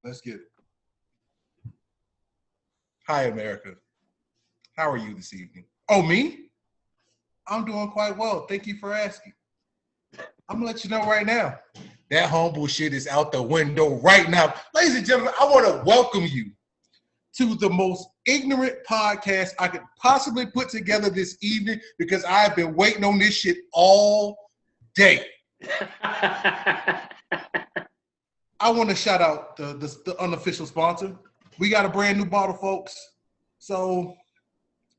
Let's get it. Hi, America. How are you this evening? Oh, me? I'm doing quite well. Thank you for asking. I'm gonna let you know right now. That humble shit is out the window right now. Ladies and gentlemen, I want to welcome you to the most ignorant podcast I could possibly put together this evening because I've been waiting on this shit all day. I want to shout out the unofficial sponsor. We got a brand new bottle, folks. So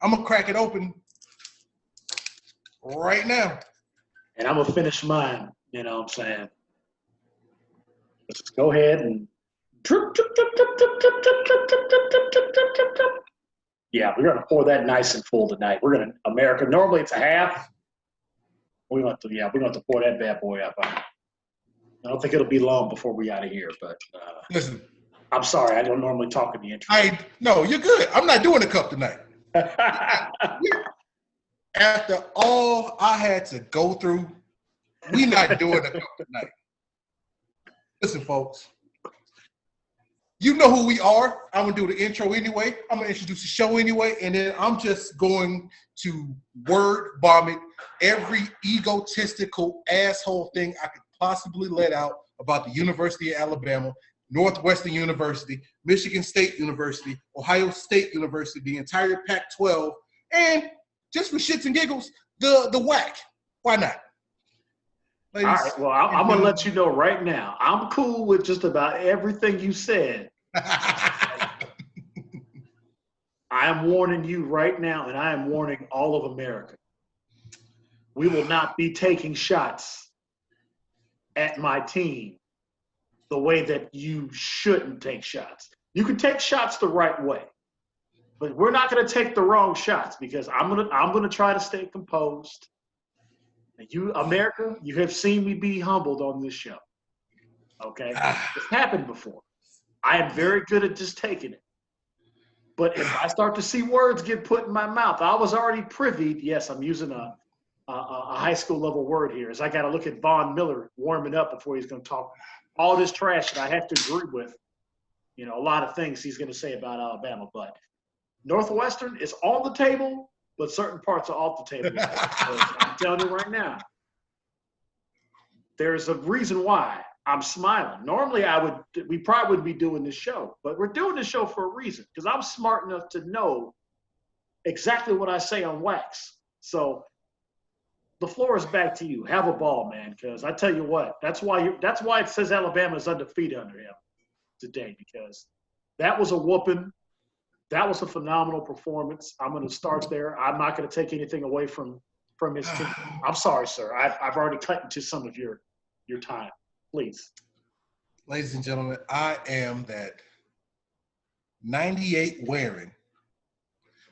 I'm going to crack it open right now. And I'm going to finish mine, you know what I'm saying? Let's just go ahead and yeah, we're going to pour that nice and full tonight. We're going to, America, normally it's a half. We're going to pour that bad boy up. I don't think it'll be long before we out of here, but listen. I'm sorry, I don't normally talk in the intro. No, you're good. I'm not doing a cup tonight. After all I had to go through, we not doing a cup tonight. Listen, folks. You know who we are. I'm going to do the intro anyway. I'm going to introduce the show anyway, and then I'm just going to word vomit every egotistical asshole thing I could possibly let out about the University of Alabama, Northwestern University, Michigan State University, Ohio State University, the entire Pac-12, and just for shits and giggles, the WAC. Why not? Ladies, all right, well, I'm going to let you know right now. I'm cool with just about everything you said. I am warning you right now, and I am warning all of America. We will not be taking shots at my team the way that you shouldn't take shots. You can take shots the right way, but we're not going to take the wrong shots because I'm gonna try to stay composed. And you, America, you have seen me be humbled on this show. Okay, it's happened before. I am very good at just taking it. But if I start to see words get put in my mouth, I was already privy. Yes, I'm using a high school level word here. Is I got to look at Von Miller warming up before he's going to talk all this trash that I have to agree with. You know, a lot of things he's going to say about Alabama. But Northwestern is on the table, but certain parts are off the table. I'm telling you right now, there's a reason why I'm smiling. Normally, we probably wouldn't be doing this show, but we're doing this show for a reason because I'm smart enough to know exactly what I say on wax. So the floor is back to you. Have a ball, man, because I tell you what, that's why it says Alabama is undefeated under him today, because that was a whooping. That was a phenomenal performance. I'm going to start there. I'm not going to take anything away from his team. I'm sorry, sir. I've already cut into some of your time. Please. Ladies and gentlemen, I am that 98 wearing,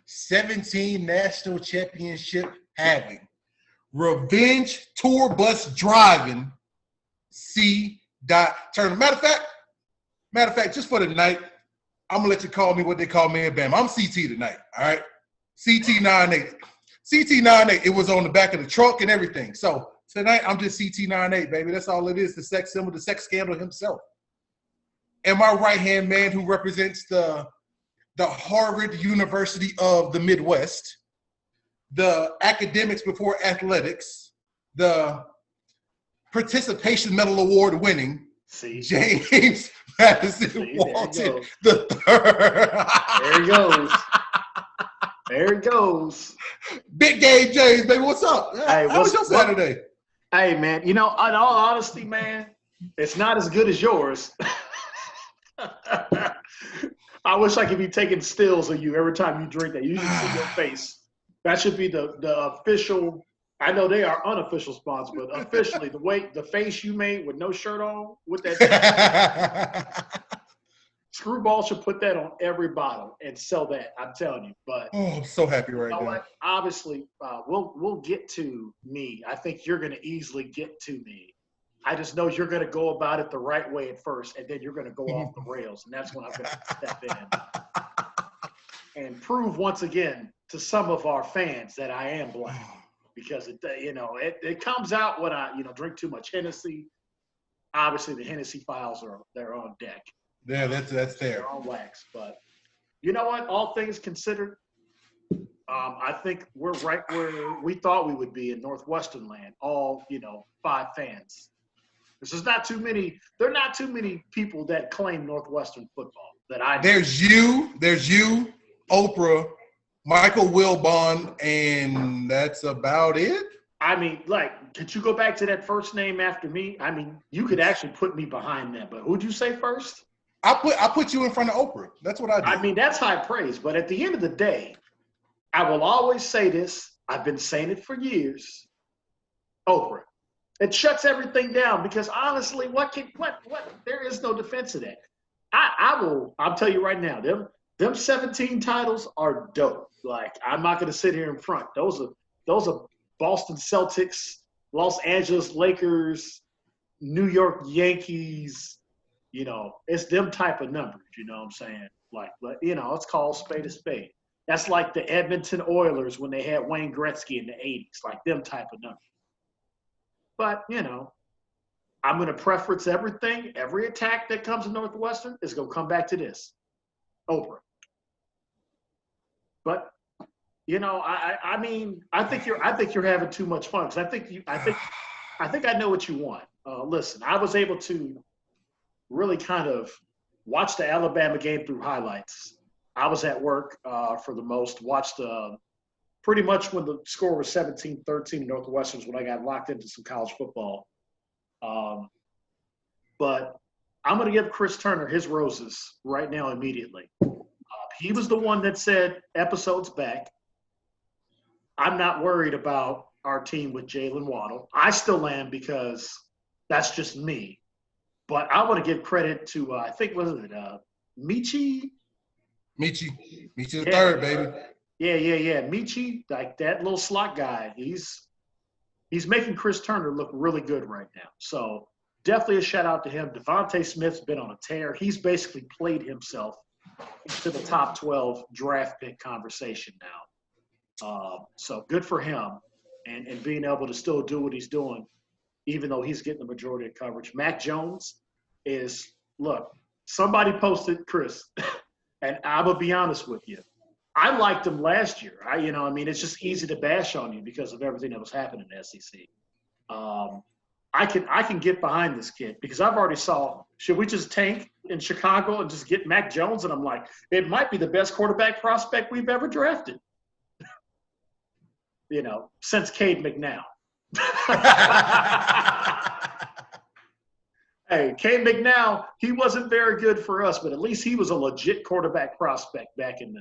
17 national championship having, revenge tour bus driving C. Turner. Matter of fact, just for the night, I'm going to let you call me what they call me in Bama. I'm CT tonight, all right? CT98. CT98, it was on the back of the truck and everything. So tonight, I'm just CT98, baby. That's all it is, the sex symbol, the sex scandal himself. And my right-hand man who represents the Harvard University of the Midwest, the academics before athletics, the participation medal award winning, James Madison Walton the third. There he goes. There it goes. Big game James, baby. What's up? Hey, how was your Saturday? Hey, man. You know, in all honesty, man, it's not as good as yours. I wish I could be taking stills of you every time you drink that. You should see your face. That should be the official. I know they are unofficial sponsor, but officially, the face you made with no shirt on, with that. Screwball should put that on every bottle and sell that. I'm telling you. But I'm so happy right now. What? Obviously, we'll get to me. I think you're going to easily get to me. I just know you're going to go about it the right way at first, and then you're going to go off the rails, and that's when I'm going to step in and prove once again to some of our fans that I am black, because it comes out when I drink too much Hennessy. Obviously, the Hennessy files they're on deck. Yeah, that's there. They're on wax. But you know what? All things considered, I think we're right where we thought we would be in Northwestern land. All 5 fans. There's not too many. There are not too many people that claim Northwestern football that I know. There's you, Oprah, Michael Wilbon, and that's about it. I mean, could you go back to that first name after me? I mean, you could actually put me behind that, but who'd you say first? I put you in front of Oprah. That's what I did. I mean, that's high praise. But at the end of the day, I will always say this. I've been saying it for years. Oprah. It shuts everything down because honestly, what there is no defense of that. I'll tell you right now, them 17 titles are dope. Like, I'm not gonna sit here in front. Those are Boston Celtics, Los Angeles Lakers, New York Yankees, it's them type of numbers, you know what I'm saying? Like, let's call spade a spade. That's like the Edmonton Oilers when they had Wayne Gretzky in the 80s, like them type of numbers. But, I'm going to preference everything. Every attack that comes to Northwestern is going to come back to this, Oprah. But, I mean, I think you're having too much fun because I think I know what you want. Listen, I was able to really kind of watch the Alabama game through highlights. I was at work for the most, watched pretty much when the score was 17-13 in Northwestern's when I got locked into some college football. But I'm going to give Chris Turner his roses right now immediately. He was the one that said episodes back, I'm not worried about our team with Jalen Waddle. I still am because that's just me. But I want to give credit to, I think, was it Michi? Michi the third, baby. Yeah. Michi, like that little slot guy, he's making Chris Turner look really good right now. So definitely a shout out to him. Devontae Smith's been on a tear. He's basically played himself into the top 12 draft pick conversation now. So good for him and being able to still do what he's doing, even though he's getting the majority of coverage. Mac Jones look, somebody posted Chris, and I'm going to be honest with you. I liked him last year. It's just easy to bash on you because of everything that was happening in the SEC. I can get behind this kid because I've already saw, should we just tank in Chicago and just get Mac Jones? And I'm like, it might be the best quarterback prospect we've ever drafted. Since Cade McNown. Hey, Cade McNown, he wasn't very good for us, but at least he was a legit quarterback prospect back in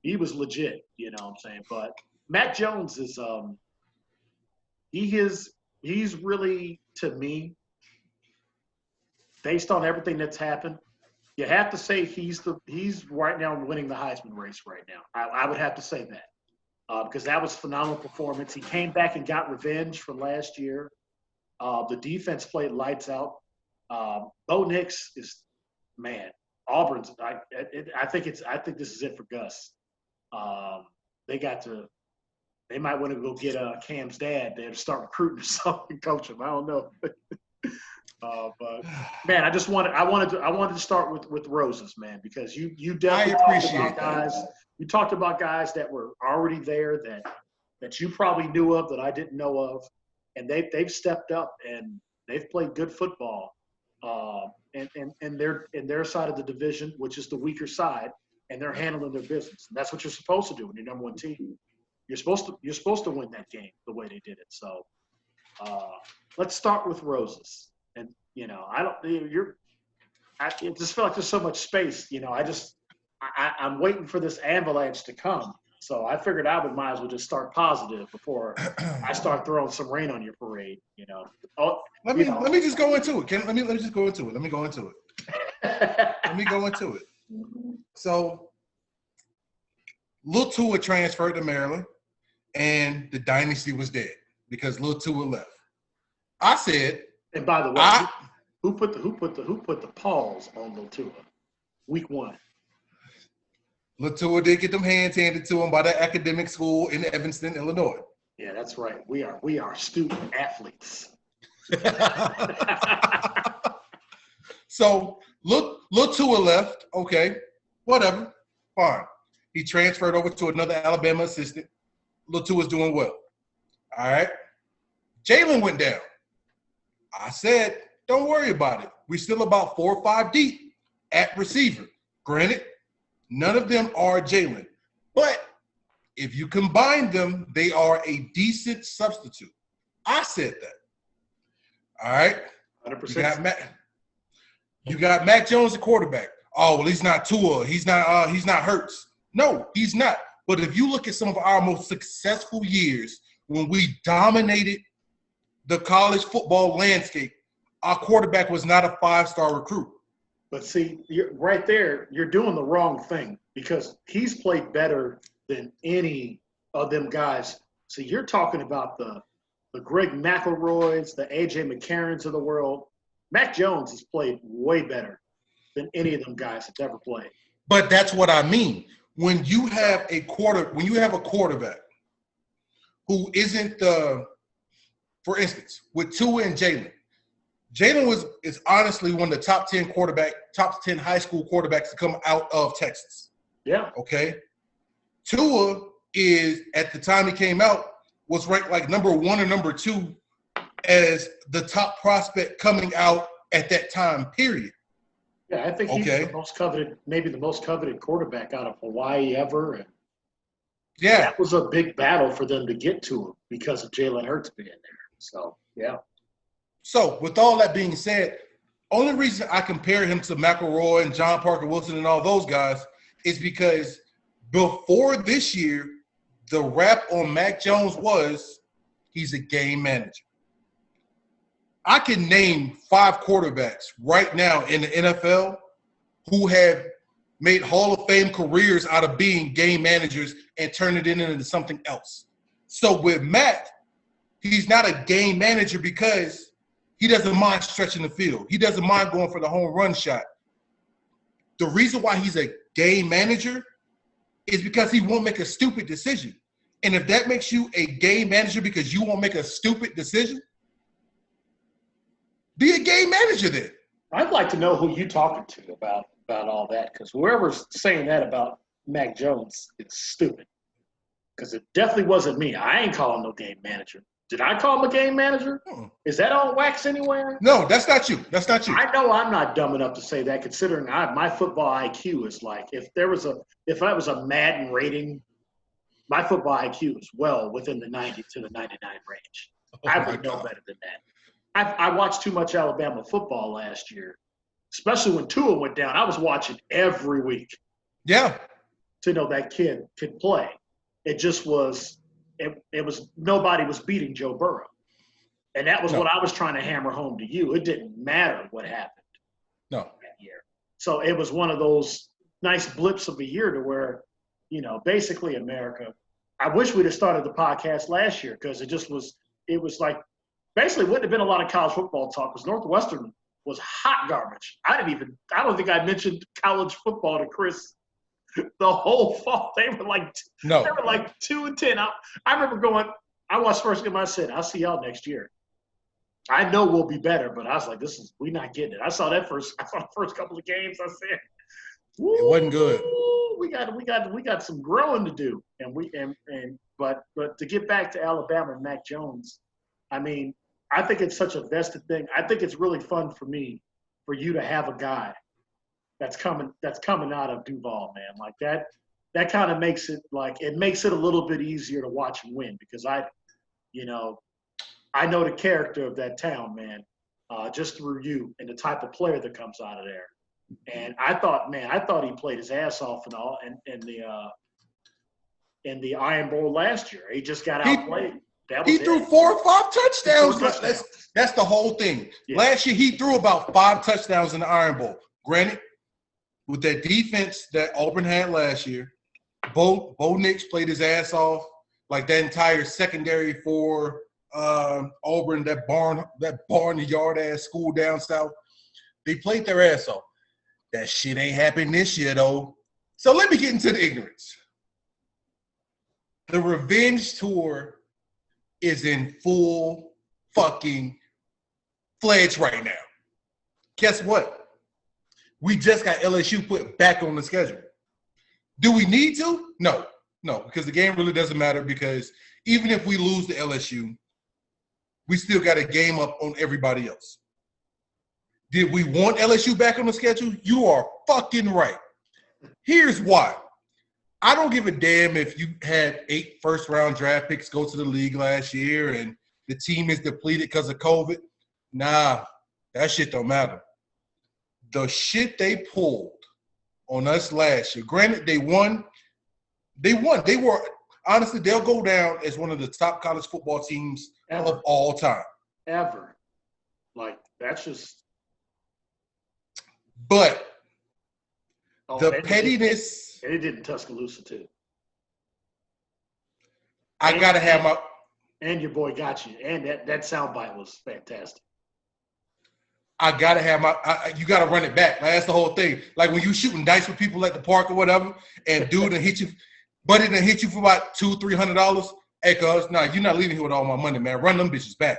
he was legit, you know what I'm saying? But Mac Jones is he's really, to me, based on everything that's happened, you have to say he's right now winning the Heisman race right now. I would have to say that. Because that was a phenomenal performance. He came back and got revenge from last year. The defense played lights out. Bo Nix is, man, Auburn's. I think this is it for Gus. They might want to go get Cam's dad there to start recruiting or something, coach him. I don't know. But man, I wanted to start with roses, man, because you definitely talked about guys. You talked about guys that were already there that you probably knew of that I didn't know of, and they've stepped up and they've played good football. And they're in their side of the division, which is the weaker side, and they're handling their business. And that's what you're supposed to do when you're number one team. You're supposed to win that game the way they did it. So let's start with roses. And I just feel like there's so much space. I'm waiting for this avalanche to come. So I figured I might as well just start positive before I start throwing some rain on your parade. Let me just go into it. Let me just go into it. Let me go into it. So, Lil Tua transferred to Maryland, and the dynasty was dead because Lil Tua left. I said, and by the way, who put the pause on Lil Tua? Week 1. Lil Tua did get them hands handed to him by the academic school in Evanston, Illinois. Yeah, that's right. We are student athletes. So Look Tua left. Okay, whatever, fine. He transferred over to another Alabama assistant. Lil Tua's doing well. All right. Jalen went down. I said, don't worry about it. We're still about 4 or 5 deep at receiver. Granted, none of them are Jalen. But if you combine them, they are a decent substitute. I said that. All right. 100%. You got Mac Jones, the quarterback. Oh, well, he's not Tua. He's not Hurts. No, he's not. But if you look at some of our most successful years when we dominated the college football landscape, our quarterback was not a 5-star recruit. But see, right there, you're doing the wrong thing because he's played better than any of them guys. So you're talking about the Greg McElroys, the A.J. McCarrons of the world. Mac Jones has played way better than any of them guys have ever played. But that's what I mean. When you have a quarterback who isn't for instance, with Tua and Jalen. Jalen is honestly one of the top 10 high school quarterbacks to come out of Texas. Yeah. Okay. Tua is, at the time he came out, was ranked like number 1 or number 2 as the top prospect coming out at that time, period. Yeah, I think he's the most coveted, maybe the most coveted quarterback out of Hawaii ever. And yeah. That was a big battle for them to get to him because of Jalen Hurts being there. So, yeah. So, with all that being said, only reason I compare him to McElroy and John Parker Wilson and all those guys is because before this year, the rap on Mac Jones was he's a game manager. I can name 5 quarterbacks right now in the NFL who have made Hall of Fame careers out of being game managers and turned it into something else. So with Mac, he's not a game manager because he doesn't mind stretching the field. He doesn't mind going for the home run shot. The reason why he's a game manager is because he won't make a stupid decision. And if that makes you a game manager because you won't make a stupid decision, be a game manager then. I'd like to know who you talking to about all that, because whoever's saying that about Mac Jones is stupid. Because it definitely wasn't me. I ain't calling no game manager. Did I call him a game manager? Is that on wax anywhere? No, that's not you. That's not you. I know I'm not dumb enough to say that, considering my football IQ is like, if I was a Madden rating, my football IQ is well within the 90 to the 99 range. I would know better than that. I watched too much Alabama football last year, especially when Tua went down. I was watching every week. Yeah. To know that kid could play. It just was it was nobody was beating Joe Burrow. And that was what I was trying to hammer home to you. It didn't matter what happened that year. So it was one of those nice blips of a year to where, basically America, I wish we'd have started the podcast last year because it was like, basically wouldn't have been a lot of college football talk because Northwestern was hot garbage. I don't think I mentioned college football to Chris the whole fall. They were like 2-10. I remember going, I watched first game, I said, I'll see y'all next year. I know we'll be better, but I was like, we're not getting it. I saw the first couple of games. I said, it wasn't good. We got some growing to do. But to get back to Alabama and Mac Jones, I mean, I think it's such a vested thing. I think it's really fun for you to have a guy that's coming out of Duval, man. Like that kind of makes it a little bit easier to watch him win because I know the character of that town, man, just through you and the type of player that comes out of there. And I thought he played his ass off and all in the Iron Bowl last year. He just got outplayed. He threw 4 or 5 touchdowns. That's the whole thing. Yeah. Last year, he threw about 5 touchdowns in the Iron Bowl. Granted, with that defense that Auburn had last year, Bo Nix played his ass off. Like that entire secondary for Auburn, that barnyard ass school down south, they played their ass off. That shit ain't happened this year, though. So let me get into the ignorance. The revenge tour is in full fucking fledged right now. Guess what? We just got LSU put back on the schedule. Do we need to? No, because the game really doesn't matter because even if we lose to LSU, we still got a game up on everybody else. Did we want LSU back on the schedule? You are fucking right. Here's why. I don't give a damn if you had 8 first-round draft picks go to the league last year and the team is depleted because of COVID. Nah, that shit don't matter. The shit they pulled on us last year, granted, they won. They were, honestly, they'll go down as one of the top college football teams of all time. Ever. Like, that's just. But the pettiness. And it did in Tuscaloosa, too. I got to have my. And your boy got you. And that soundbite was fantastic. I got to have my – you got to run it back. Like, that's the whole thing. Like when you shooting dice with people at the park or whatever and dude done hit you – buddy done hit you for about $200-$300. Hey, cuz, nah, you're not leaving here with all my money, man. Run them bitches back.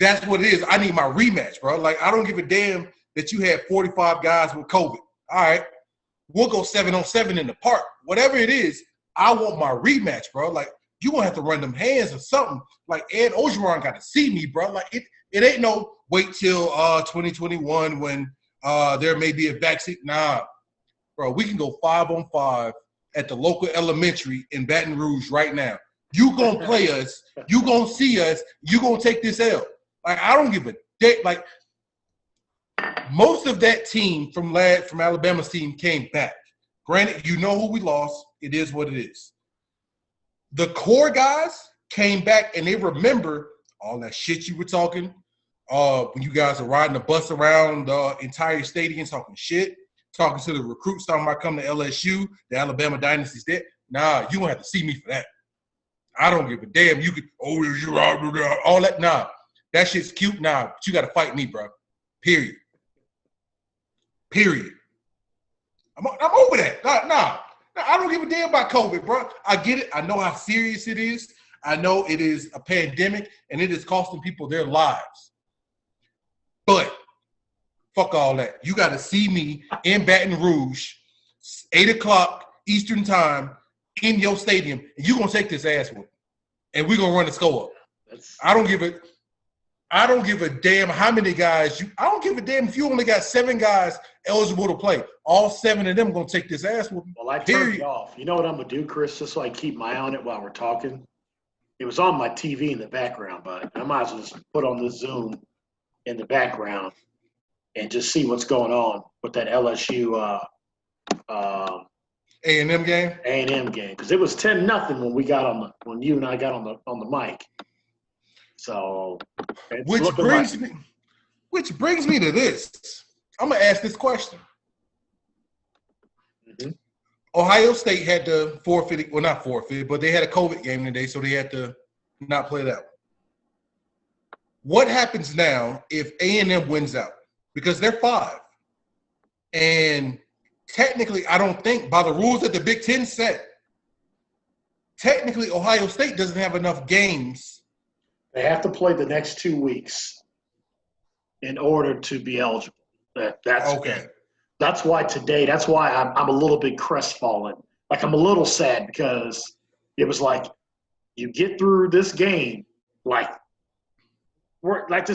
That's what it is. I need my rematch, bro. Like, I don't give a damn that you had 45 guys with COVID. All right. We'll go 7-on-7 in the park. Whatever it is, I want my rematch, bro. Like, you going to have to run them hands or something. Like, Ed Ogeron got to see me, bro. Like, it ain't no wait till 2021 when there may be a vaccine. Nah, bro, we can go 5-on-5 at the local elementary in Baton Rouge right now. You going to play us. You going to see us. You going to take this L. Like, I don't give a dick. Like, most of that team from Alabama's team came back. Granted, you know who we lost. It is what it is. The core guys came back, and they remember all that shit you were talking when you guys are riding the bus around the entire stadium talking shit, talking to the recruits, talking about coming to LSU, the Alabama dynasty's dead. Nah, you won't have to see me for that. I don't give a damn. You could, all that. Nah, that shit's cute. Nah, but you got to fight me, bro. Period. I'm over that. Nah, I don't give a damn about COVID, bro. I get it. I know how serious it is. I know it is a pandemic, and it is costing people their lives. But fuck all that. You got to see me in Baton Rouge, 8 o'clock Eastern time, in your stadium, and you're going to take this ass with me. And we're going to run the score up. I don't give a damn how many guys I don't give a damn if you only got 7 guys eligible to play. All 7 of them going to take this ass with me. Well, I turned it off. You know what I'm going to do, Chris, just so I keep my eye on it while we're talking? It was on my TV in the background, but I might as well just put on the Zoom in the background and just see what's going on with that LSU A&M game. A&M game, because it was 10-0 when you and I got on the mic. So, which brings me to this. I'm gonna ask this question. Mm-hmm. Ohio State had to forfeit. Well, not forfeit, but they had a COVID game today, so they had to not play that one. What happens now if A&M wins out? Because they're 5. And technically, I don't think by the rules that the Big Ten set, technically Ohio State doesn't have enough games. They have to play the next 2 weeks in order to be eligible. That's okay. That's why today, that's why I'm a little bit crestfallen. Like, I'm a little sad because it was like, you get through this game, to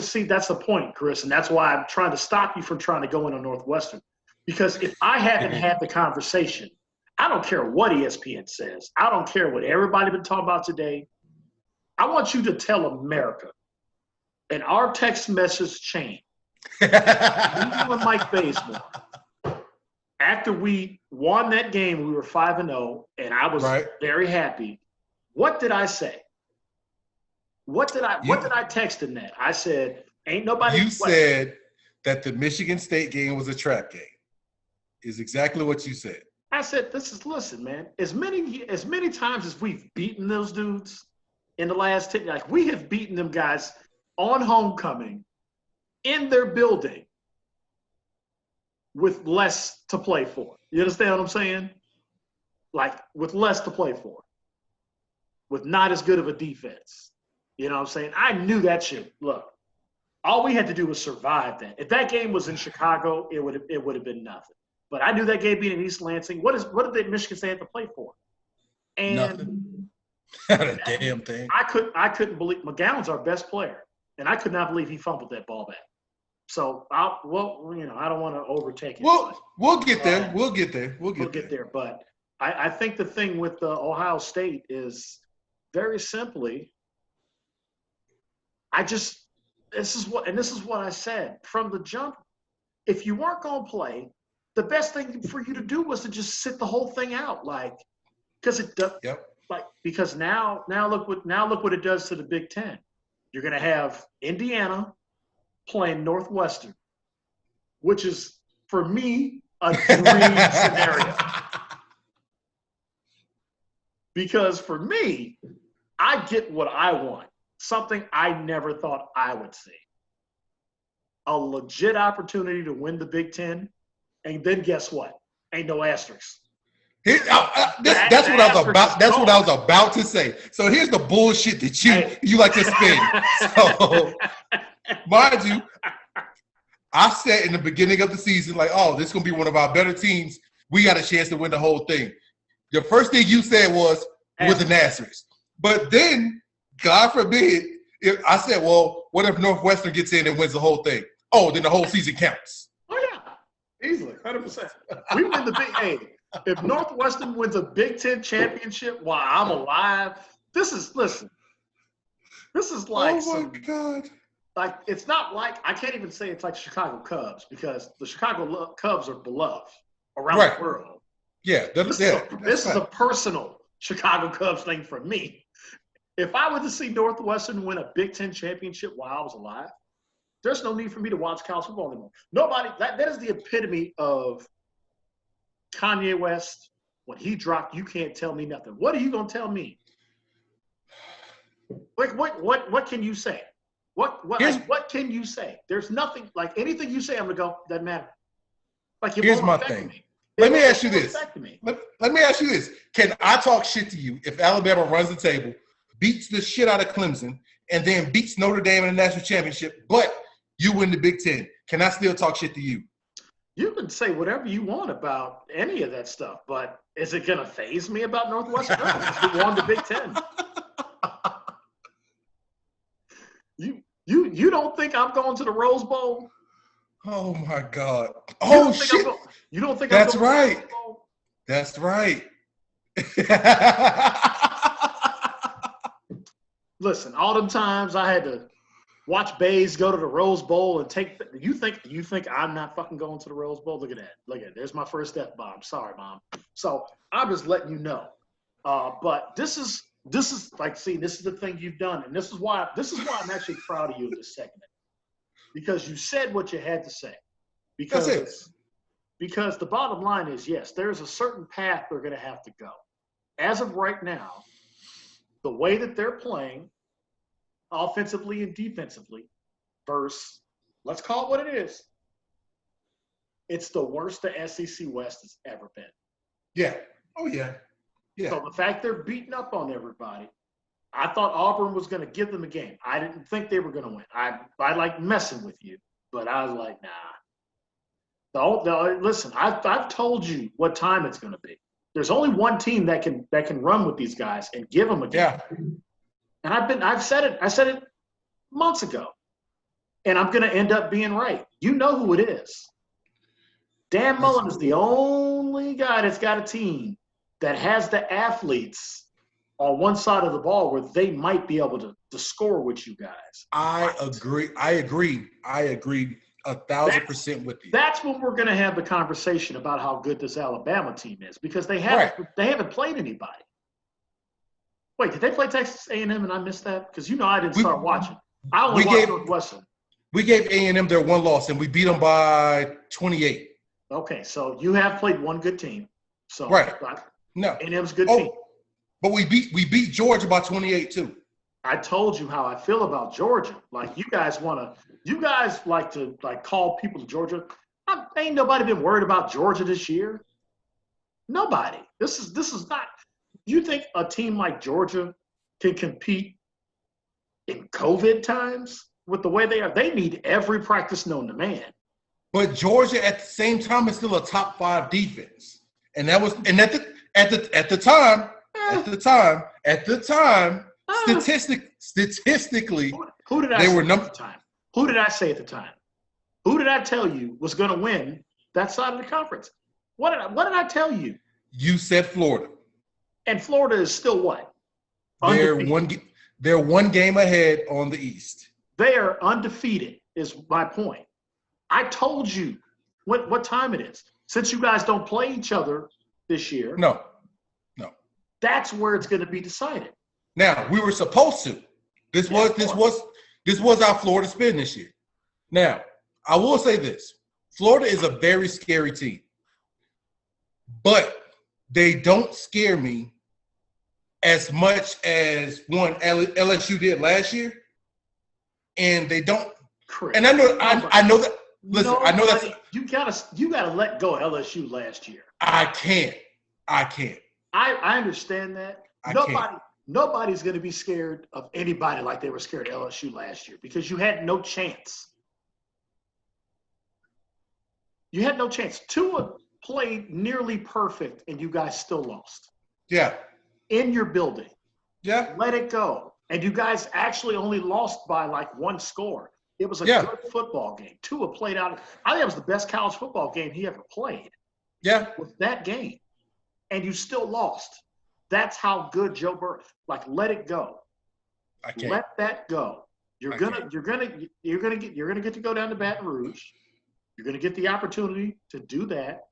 see, that's the point, Chris, and that's why I'm trying to stop you from trying to go into Northwestern. Because if I haven't had the conversation, I don't care what ESPN says. I don't care what everybody been talking about today. I want you to tell America, and our text message chain, you and Mike Bazemore, after we won that game, we were 5-0, and I was very happy. What did I say? What did I text in that? I said, ain't nobody. You said that the Michigan State game was a trap game. Is exactly what you said. I said, listen, man, as many times as we've beaten those dudes in the last 10, like we have beaten them guys on homecoming in their building with less to play for. You understand what I'm saying? Like, with less to play for. With not as good of a defense. You know what I'm saying? I knew that shit. Look, all we had to do was survive that. If that game was in Chicago, it would have been nothing. But I knew that game being in East Lansing. What did Michigan State have to play for? And Nothing. Not a damn thing. I couldn't believe McGowan's our best player, and I could not believe he fumbled that ball back. So I don't want to overtake it. We'll get there. We'll get there. We'll get there. But I think the thing with Ohio State is very simply, this is what I said from the jump. If you weren't going to play, the best thing for you to do was to just sit the whole thing out, because now look what it does to the Big Ten. You're going to have Indiana playing Northwestern, which is for me a dream scenario. Because for me, I get what I want. Something I never thought I would see. A legit opportunity to win the Big Ten, and then guess what? Ain't no asterisks. That's what I was about. That's what I was about to say. So here's the bullshit that you like to spin. So, mind you, I said in the beginning of the season, like, oh, this is gonna be one of our better teams. We got a chance to win the whole thing. The first thing you said was with an asterisk. But then, God forbid, if I said, well, what if Northwestern gets in and wins the whole thing? Oh, then the whole season counts. Oh yeah, easily, 100%. We win the Big Ten. If Northwestern wins a Big Ten championship while I'm alive, this is like oh my God. Like, it's not like, I can't even say it's like Chicago Cubs, because the Chicago Cubs are beloved around the world. Yeah, this is a personal Chicago Cubs thing for me. If I were to see Northwestern win a Big Ten championship while I was alive, there's no need for me to watch college football anymore. Nobody, that is the epitome of Kanye West. When he dropped, you can't tell me nothing. What are you gonna tell me? Like, what can you say? What can you say? There's nothing. Like, anything you say, I'm gonna go, doesn't matter. Like, here's my thing. Let me ask you this. Let me ask you this. Can I talk shit to you if Alabama runs the table, beats the shit out of Clemson, and then beats Notre Dame in the national championship, but you win the Big Ten? Can I still talk shit to you? You can say whatever you want about any of that stuff, but is it going to faze me about Northwestern? We won the Big Ten. You don't think I'm going to the Rose Bowl? Oh my God! Oh shit! You don't think that's I'm going right? To the Rose Bowl? That's right. Listen, all them times I had to watch Bays go to the Rose Bowl and take. You think I'm not fucking going to the Rose Bowl? Look at that. Look at it. There's my first F-bomb. Sorry, Mom. So I'm just letting you know. But this is like, see, this is the thing you've done, and this is why I'm actually proud of you in this segment, because you said what you had to say. Because the bottom line is, yes, there's a certain path they're going to have to go. As of right now, the way that they're playing, offensively and defensively, versus, let's call it what it is, it's the worst the SEC West has ever been. Yeah. Oh, yeah. Yeah. So the fact they're beating up on everybody, I thought Auburn was going to give them a game. I didn't think they were going to win. I like messing with you, but I was like, nah. Listen, I've told you what time it's going to be. There's only one team that can run with these guys and give them a game. Yeah. And I said it months ago, and I'm going to end up being right. You know who it is. Dan Mullen is the only guy that's got a team that has the athletes on one side of the ball where they might be able to score with you guys. I agree 1,000% with you. That's when we're going to have the conversation about how good this Alabama team is, because they haven't played anybody. Wait, did they play Texas A&M and I missed that? Because I didn't start watching. I only watched Northwestern. We gave A&M their one loss, and we beat them by 28. Okay, so you have played one good team. So right. No. A&M's a good team. But we beat Georgia by 28 too. I told you how I feel about Georgia. Like, you guys like to call people to Georgia. Ain't nobody been worried about Georgia this year. Nobody. This is not. You think a team like Georgia can compete in COVID times? with the way they are, they need every practice known to man. But Georgia at the same time is still a top 5 defense. And that was at the time, statistically, who did I they say were at the time? Who did I say at the time? Who did I tell you was going to win that side of the conference? What did I tell you? You said Florida. And Florida is still what? They're one game ahead on the East. They are undefeated, is my point. I told you what time it is. Since you guys don't play each other this year, no, that's where it's going to be decided. Now we were supposed to. This was our Florida spin this year. Now I will say this: Florida is a very scary team, but they don't scare me as much as LSU did last year, and they don't. Correct. And I know that. Listen, I know that you gotta let go of LSU last year. I can't. I understand that. Nobody's going to be scared of anybody like they were scared of LSU last year because you had no chance. You had no chance. Tua played nearly perfect, and you guys still lost. Yeah. In your building. Yeah. Let it go. And you guys actually only lost by like 1 score. It was a good football game. Tua played out. I think it was the best college football game he ever played. Yeah. Was that game. And you still lost. That's how good Joe Burrow. Like, let it go. I can't. Let that go. You're gonna get to go down to Baton Rouge. You're gonna get the opportunity to do that.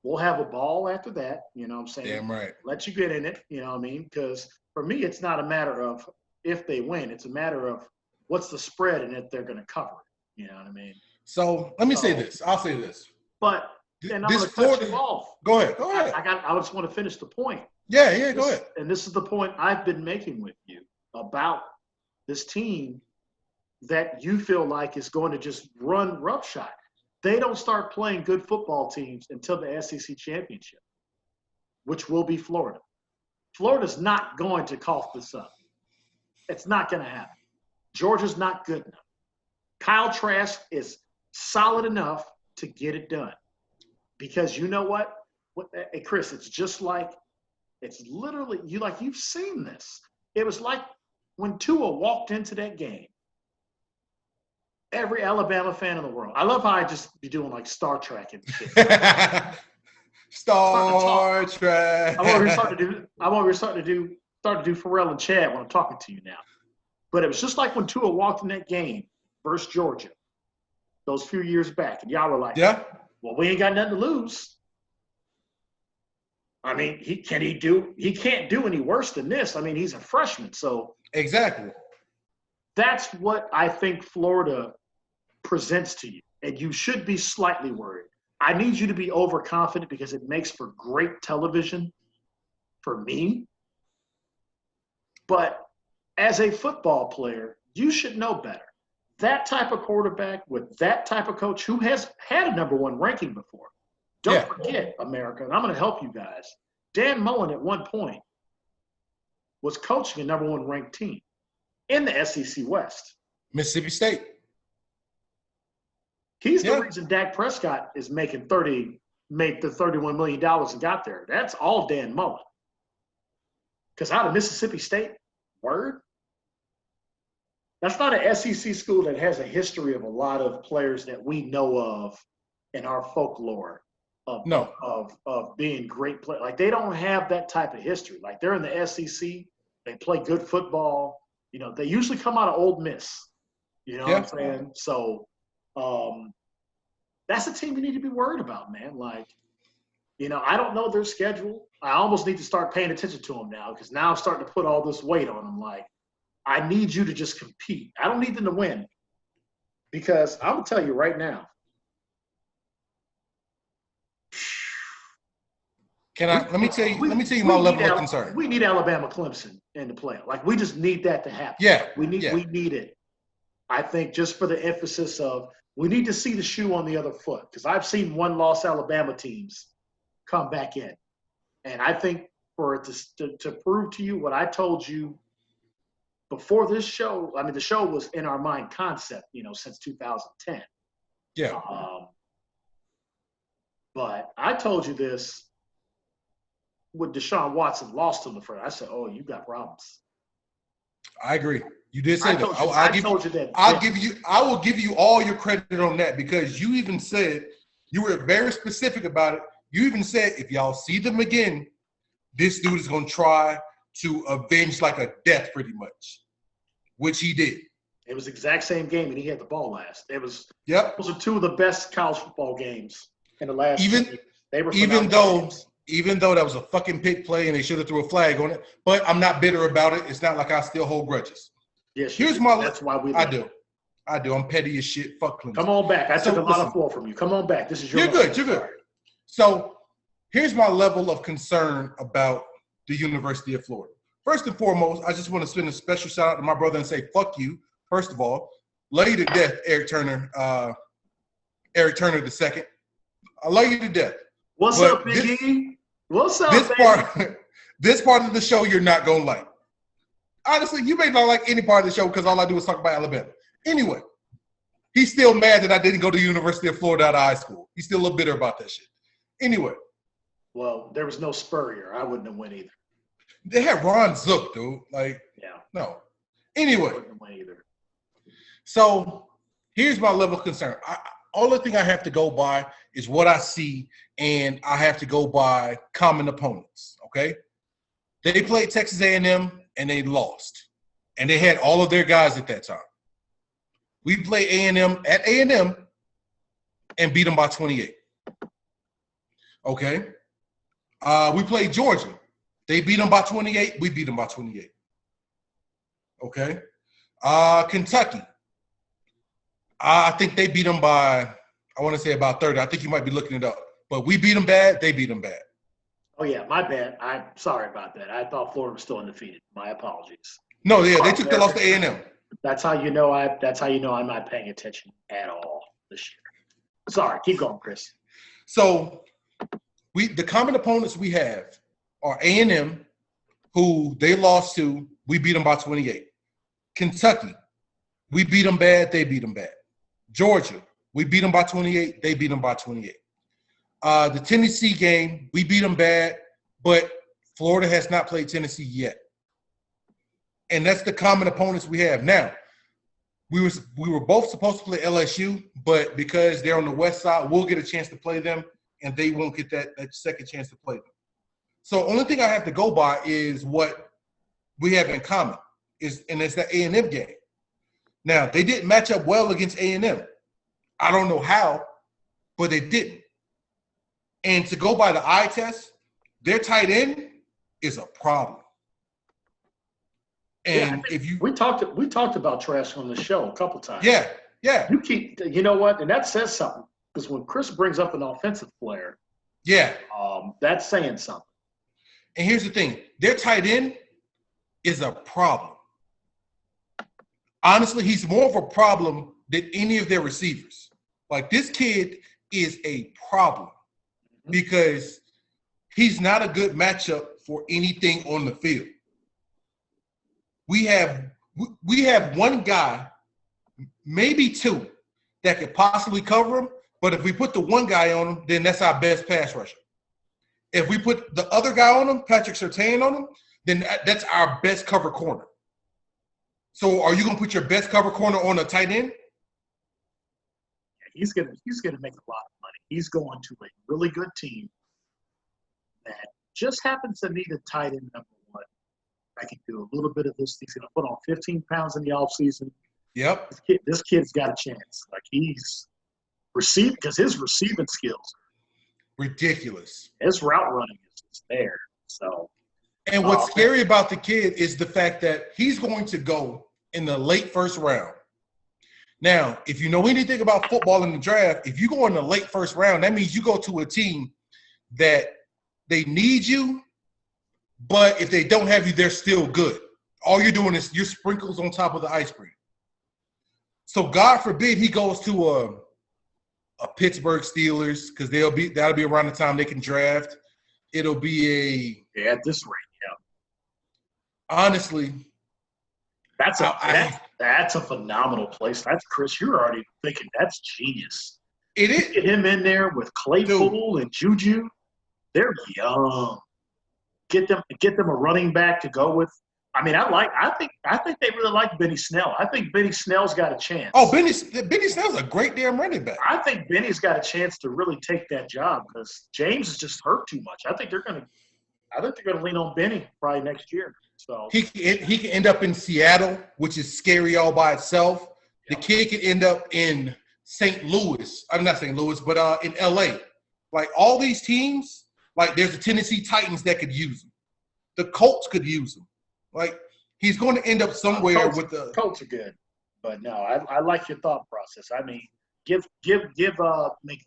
We'll have a ball after that. You know what I'm saying? Damn right. Let you get in it. You know what I mean? Because for me, it's not a matter of if they win. It's a matter of what's the spread and if they're going to cover it. You know what I mean? So let me say this. I'll say this. But and I'm going to cut you off. Go ahead. I just want to finish the point. Yeah, go ahead. And this is the point I've been making with you about this team that you feel like is going to just run roughshod. They don't start playing good football teams until the SEC championship, which will be Florida. Florida's not going to cough this up. It's not going to happen. Georgia's not good enough. Kyle Trask is solid enough to get it done. Because you know what? Hey, Chris, it's literally, you've seen this. It was like when Tua walked into that game, every Alabama fan in the world. I love how I just be doing like Star Trek and shit. Star Trek. I'm over here starting to do Pharrell and Chad when I'm talking to you now. But it was just like when Tua walked in that game versus Georgia those few years back. And y'all were like, well, we ain't got nothing to lose. I mean, he can't do any worse than this. I mean, he's a freshman. So exactly. That's what I think Florida presents to you. And you should be slightly worried. I need you to be overconfident because it makes for great television for me. But as a football player, you should know better. That type of quarterback with that type of coach who has had a number 1 ranking before. Don't forget, America, and I'm going to help you guys. Dan Mullen at one point was coaching a number 1 ranked team in the SEC West. Mississippi State. He's the reason Dak Prescott is made the $31 million and got there. That's all Dan Mullen. Because out of Mississippi State, word? That's not an SEC school that has a history of a lot of players that we know of in our folklore of being great players. Like, they don't have that type of history. Like, they're in the SEC. They play good football. You know, they usually come out of Ole Miss. You know what I'm saying? So that's a team you need to be worried about, man. Like, you know, I don't know their schedule. I almost need to start paying attention to them now because now I'm starting to put all this weight on them. Like, I need you to just compete. I don't need them to win because I'm going to tell you right now. Let me tell you my level of concern. We need Alabama Clemson in the playoff. Like, we just need that to happen. Yeah. We need it. I think just for the emphasis of we need to see the shoe on the other foot because I've seen 1-loss Alabama teams come back in. And I think for it to prove to you what I told you before this show, I mean, the show was in our mind concept, since 2010. Yeah. But I told you this when Deshaun Watson lost him the first. I said, "Oh, you got problems." I agree. You did say that. I told you that. I will give you all your credit on that because you even said you were very specific about it. You even said if y'all see them again, this dude is going to try to avenge like a death, pretty much, which he did. It was the exact same game, and he had the ball last. Those are two of the best college football games in the last. They were even though that was a fucking pick play and they should have threw a flag on it, but I'm not bitter about it. It's not like I still hold grudges. Yes, that's why we. I do. I'm petty as shit. Fuck Clemson. Come on back. I took a lot of floor from you. Come on back. This is your. You're good. So here's my level of concern about the University of Florida. First and foremost, I just want to send a special shout out to my brother and say, fuck you. First of all, love you to death, Eric Turner II. I love you to death. What's up, Big E? What's up, this part of the show you're not going to like. Honestly, you may not like any part of the show because all I do is talk about Alabama. Anyway, he's still mad that I didn't go to the University of Florida out of high school. He's still a little bitter about that shit. Anyway. Well, there was no Spurrier. I wouldn't have went either. They had Ron Zook, dude. No. Anyway. I wouldn't have went either. So here's my level of concern. All the thing I have to go by is what I see, and I have to go by common opponents, okay? They played Texas A&M, and they lost. And they had all of their guys at that time. We played A&M at A&M and beat them by 28. Okay? We played Georgia. They beat them by 28. We beat them by 28. Okay? Kentucky. I think they beat them by, I want to say about 30. I think you might be looking it up. But we beat them bad. They beat them bad. Oh, yeah. My bad. I'm sorry about that. I thought Florida was still undefeated. My apologies. No, yeah. They took the loss to A&M. That's how you know I'm not paying attention at all this year. Sorry. Keep going, Chris. So the common opponents we have are A&M, who they lost to. We beat them by 28. Kentucky, we beat them bad. They beat them bad. Georgia, we beat them by 28. They beat them by 28. The Tennessee game, we beat them bad, but Florida has not played Tennessee yet. And that's the common opponents we have. Now, we were both supposed to play LSU, but because they're on the west side, we'll get a chance to play them, and they won't get that second chance to play them. So only thing I have to go by is what we have in common, and it's the A&M game. Now, they didn't match up well against A&M. I don't know how, but they didn't. And to go by the eye test, their tight end is a problem. And we talked about trash on the show a couple times. Yeah. You know what? And that says something because when Chris brings up an offensive player, that's saying something. And here's the thing: their tight end is a problem. Honestly, he's more of a problem than any of their receivers. Like, this kid is a problem because he's not a good matchup for anything on the field. We have one guy, maybe two, that could possibly cover him, but if we put the one guy on him, then that's our best pass rusher. If we put the other guy on him, Patrick Surtain on him, then that's our best cover corner. So are you going to put your best cover corner on a tight end? He's gonna make a lot of money. He's going to a really good team that just happens to need a tight end number one. I can do a little bit of this. He's going to put on 15 pounds in the offseason. Yep. This kid's got a chance. Like, he's receiving because his receiving skills ridiculous. His route running is just there. So, and what's scary about the kid is the fact that he's going to go in the late first round. Now, if you know anything about football in the draft, if you go in the late first round, that means you go to a team that they need you, but if they don't have you, they're still good. All you're doing is your sprinkles on top of the ice cream. So God forbid he goes to a Pittsburgh Steelers, because that'll be around the time they can draft. It'll be at this rate, yeah. Honestly, That's a phenomenal place. That's Chris. You're already thinking that's genius. It is. Get him in there with Claypool and Juju. They're young. Get them a running back to go with. I mean, I think they really like Benny Snell. I think Benny Snell's got a chance. Oh, Benny Snell's a great damn running back. I think Benny's got a chance to really take that job because James is just hurt too much. I think they're gonna lean on Benny probably next year. So he can end up in Seattle, which is scary all by itself. The kid could end up in St. Louis. I'm not St. Louis, but in LA. Like all these teams, like there's the Tennessee Titans that could use him. The Colts could use him. Like he's going to end up somewhere with the Colts are good, but no, I like your thought process. I mean, give McVay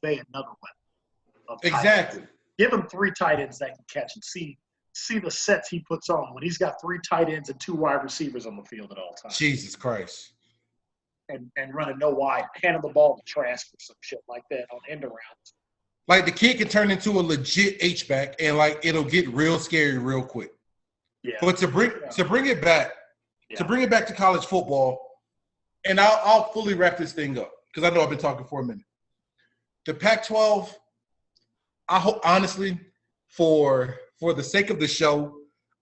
another weapon. Exactly. Give him 3 tight ends that can catch and see the sets he puts on when he's got 3 tight ends and 2 wide receivers on the field at all times. Jesus Christ. And running no wide, handing the ball to Trask or some shit like that on end arounds. Like the kid can turn into a legit H-back and like it'll get real scary real quick. Yeah. But to bring it back to college football, and I'll fully wrap this thing up because I know I've been talking for a minute. The Pac-12, I hope honestly, for the sake of the show,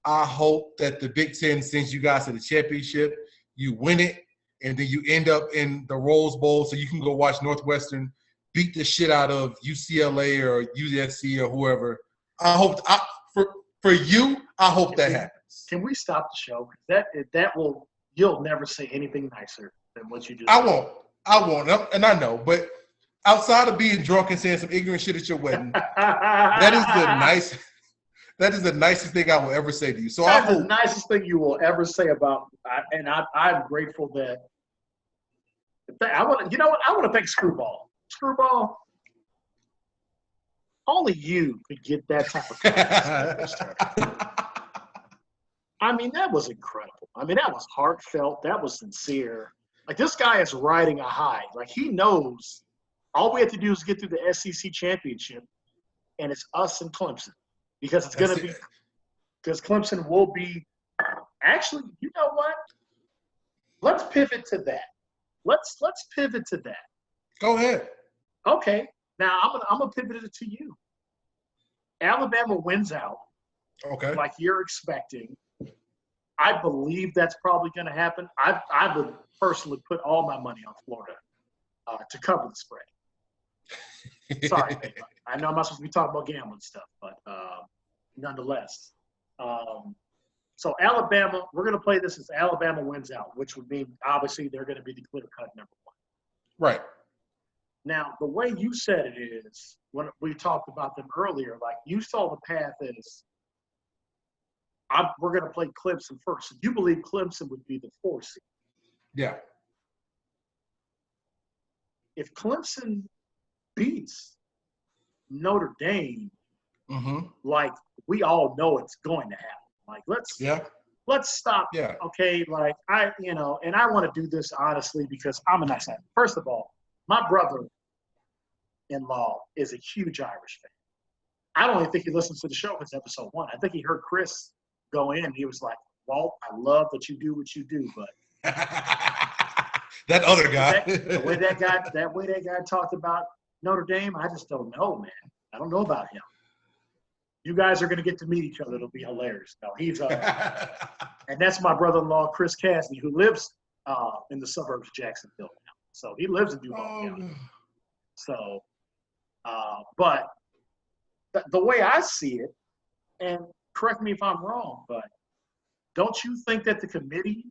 I hope that the Big Ten sends you guys to the championship, you win it, and then you end up in the Rose Bowl so you can go watch Northwestern beat the shit out of UCLA or USC or whoever. I hope for you, I hope that happens. Can we stop the show? You'll never say anything nicer than what you just I won't, and I know, but outside of being drunk and saying some ignorant shit at your wedding, that is the nicest thing I will ever say to you. So that's the nicest thing you will ever say about, and I'm grateful that. I want to thank Screwball. Screwball, only you could get that type of confidence. I mean, that was incredible. I mean, that was heartfelt. That was sincere. Like, this guy is riding a high. Like, he knows all we have to do is get through the SEC championship, and it's us and Clemson. Because it's going to be – because Clemson will be – actually, you know what? Let's pivot to that. Let's pivot to that. Go ahead. Okay. Now, I'm gonna pivot it to you. Alabama wins out. Okay. Like you're expecting. I believe that's probably going to happen. I would personally put all my money on Florida to cover the spread. Sorry, I know I'm not supposed to be talking about gambling stuff, but nonetheless. So Alabama, we're going to play this as Alabama wins out, which would mean obviously they're going to be the clear-cut number 1. Right. Now, the way you said it is, when we talked about them earlier, like you saw the path as we're going to play Clemson first. You believe Clemson would be the 4 seed. Yeah. If Clemson beats Notre Dame, like we all know it's going to happen. Like let's stop. Yeah. Okay. Like and I want to do this honestly because I'm a nice guy. First of all, my brother-in-law is a huge Irish fan. I don't even think he listens to the show. It's episode 1. I think he heard Chris go in. He was like, "Walt, I love that you do what you do, but that other guy, the way that guy talked about Notre Dame, I just don't know, man. I don't know about him. You guys are going to get to meet each other. It'll be hilarious. No, he's and that's my brother-in-law, Chris Cassidy, who lives in the suburbs of Jacksonville now. So he lives in Duval County. So, but the way I see it, and correct me if I'm wrong, but don't you think that the committee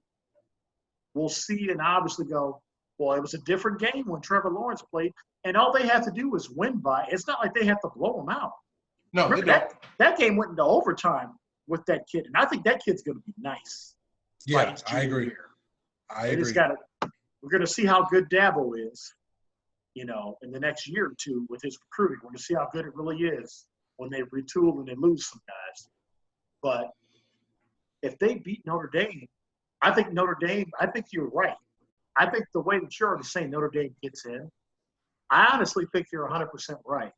will see and obviously go, well, it was a different game when Trevor Lawrence played, and all they have to do is win by. It's not like they have to blow him out. No, they don't. That game went into overtime with that kid, and I think that kid's going to be nice. Yeah, I agree. We're going to see how good Dabo is, in the next year or two with his recruiting. We're going to see how good it really is when they retool and they lose some guys. But if they beat Notre Dame, I think you're right. I think the way that you're already saying Notre Dame gets in, I honestly think you're 100% right.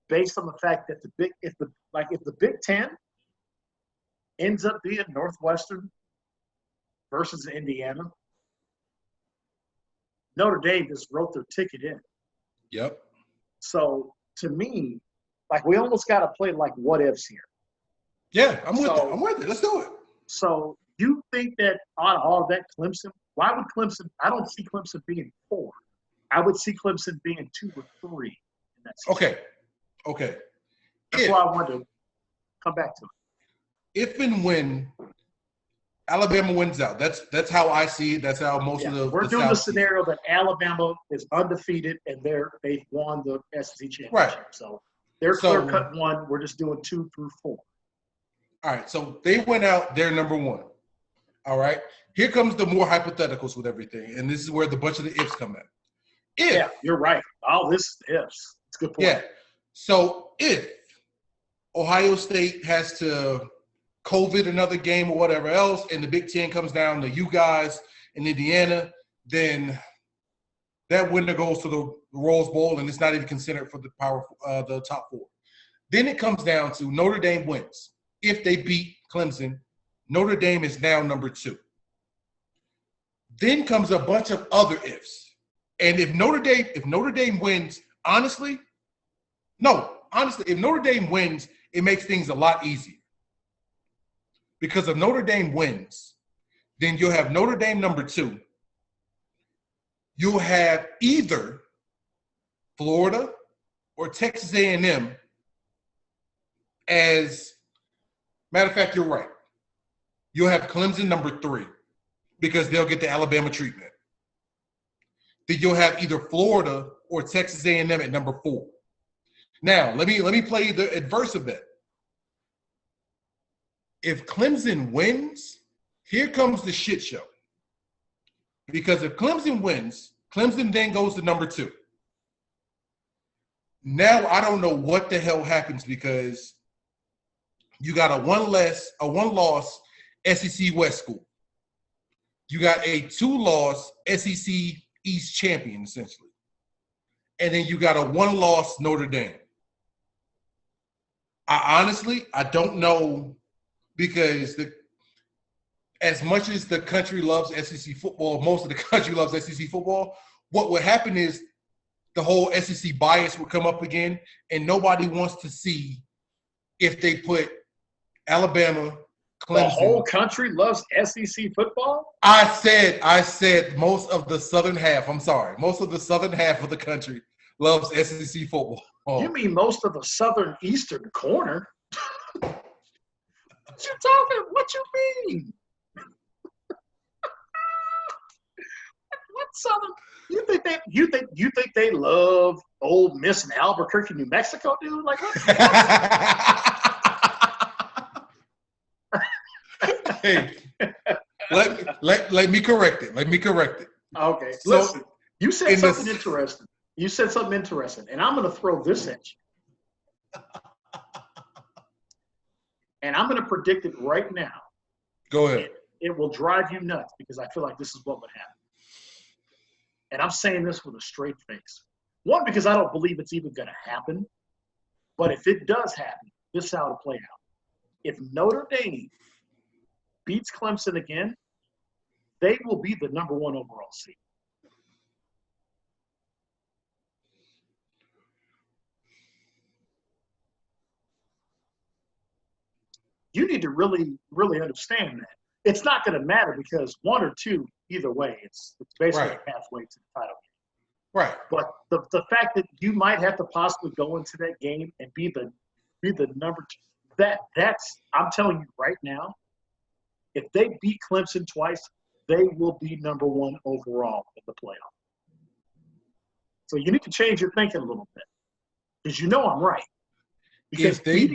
Based on the fact that if the Big Ten ends up being Northwestern versus Indiana. Notre Dame just wrote their ticket in. Yep. So to me, like we almost got to play like what ifs here. Yeah, I'm with it. I'm with it. Let's do it. So you think that out of all of that, Clemson? Why would Clemson? I don't see Clemson being 4. I would see Clemson being 2 or 3. In that situation. Okay. That's why I wanted to come back to it. If and when Alabama wins out, that's how I see it. That's how most of the we're the doing South the see it. scenario that Alabama is undefeated and they've won the SEC championship. Right. So they're clear cut 1. We're just doing 2 through 4. All right. So they went out. They're number 1. All right. Here comes the more hypotheticals with everything, and this is where the bunch of the ifs come in. Yeah, you're right. All this is ifs. It's a good point. Yeah. So if Ohio State has to COVID another game or whatever else, and the Big Ten comes down to you guys in Indiana, then that winner goes to the Rose Bowl, and it's not even considered for the top 4. Then it comes down to Notre Dame wins. If they beat Clemson, Notre Dame is now number 2. Then comes a bunch of other ifs. And if Notre Dame wins, if Notre Dame wins, it makes things a lot easier. Because if Notre Dame wins, then you'll have Notre Dame number 2. You'll have either Florida or Texas A&M as, matter of fact, you're right. You'll have Clemson number 3 because they'll get the Alabama treatment. Then you'll have either Florida or Texas A&M at number 4. Now, let me play the adverse of that. If Clemson wins, here comes the shit show. Because if Clemson wins, Clemson then goes to number 2. Now I don't know what the hell happens because you got a one-loss SEC West school. You got a 2-loss SEC East champion, essentially. And then you got a 1-loss Notre Dame. I don't know because as much as the country loves SEC football, most of the country loves SEC football, what would happen is the whole SEC bias would come up again, and nobody wants to see if they put Alabama, Clemson. The whole country loves SEC football? I said most of the southern half. I'm sorry. Most of the southern half of the country loves SEC football. Oh. You mean most of the southern eastern corner? What you mean? What southern? You think they love old Miss in Albuquerque, New Mexico, dude? Like what? Hey, let me correct it. Okay. So, listen, you said something interesting. And I'm going to throw this at you. And I'm going to predict it right now. Go ahead. It will drive you nuts because I feel like this is what would happen. And I'm saying this with a straight face. One, because I don't believe it's even going to happen. But if it does happen, this is how it'll play out. If Notre Dame beats Clemson again, they will be the number 1 overall seed. You need to really, really understand that. It's not going to matter because 1 or 2, either way, it's basically Right. halfway to the title game. Right. But the fact that you might have to possibly go into that game and be the number 2, that's I'm telling you right now, if they beat Clemson twice, they will be number 1 overall in the playoff. So you need to change your thinking a little bit because you know I'm right. Because If they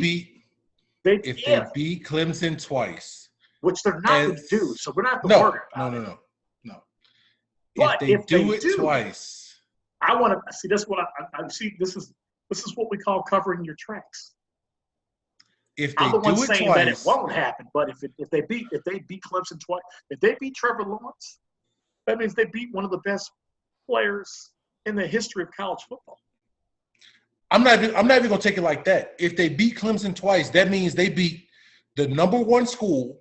beat Clemson twice, which they're not going to do, so we're not going to worry about it. No. But if they do it twice, I want to see. That's what I see. This is what we call covering your tracks. If they I'm the one do it saying twice, that it won't happen. But if they beat Clemson twice, if they beat Trevor Lawrence, that means they beat one of the best players in the history of college football. I'm not even going to take it like that. If they beat Clemson twice, that means they beat the number 1 school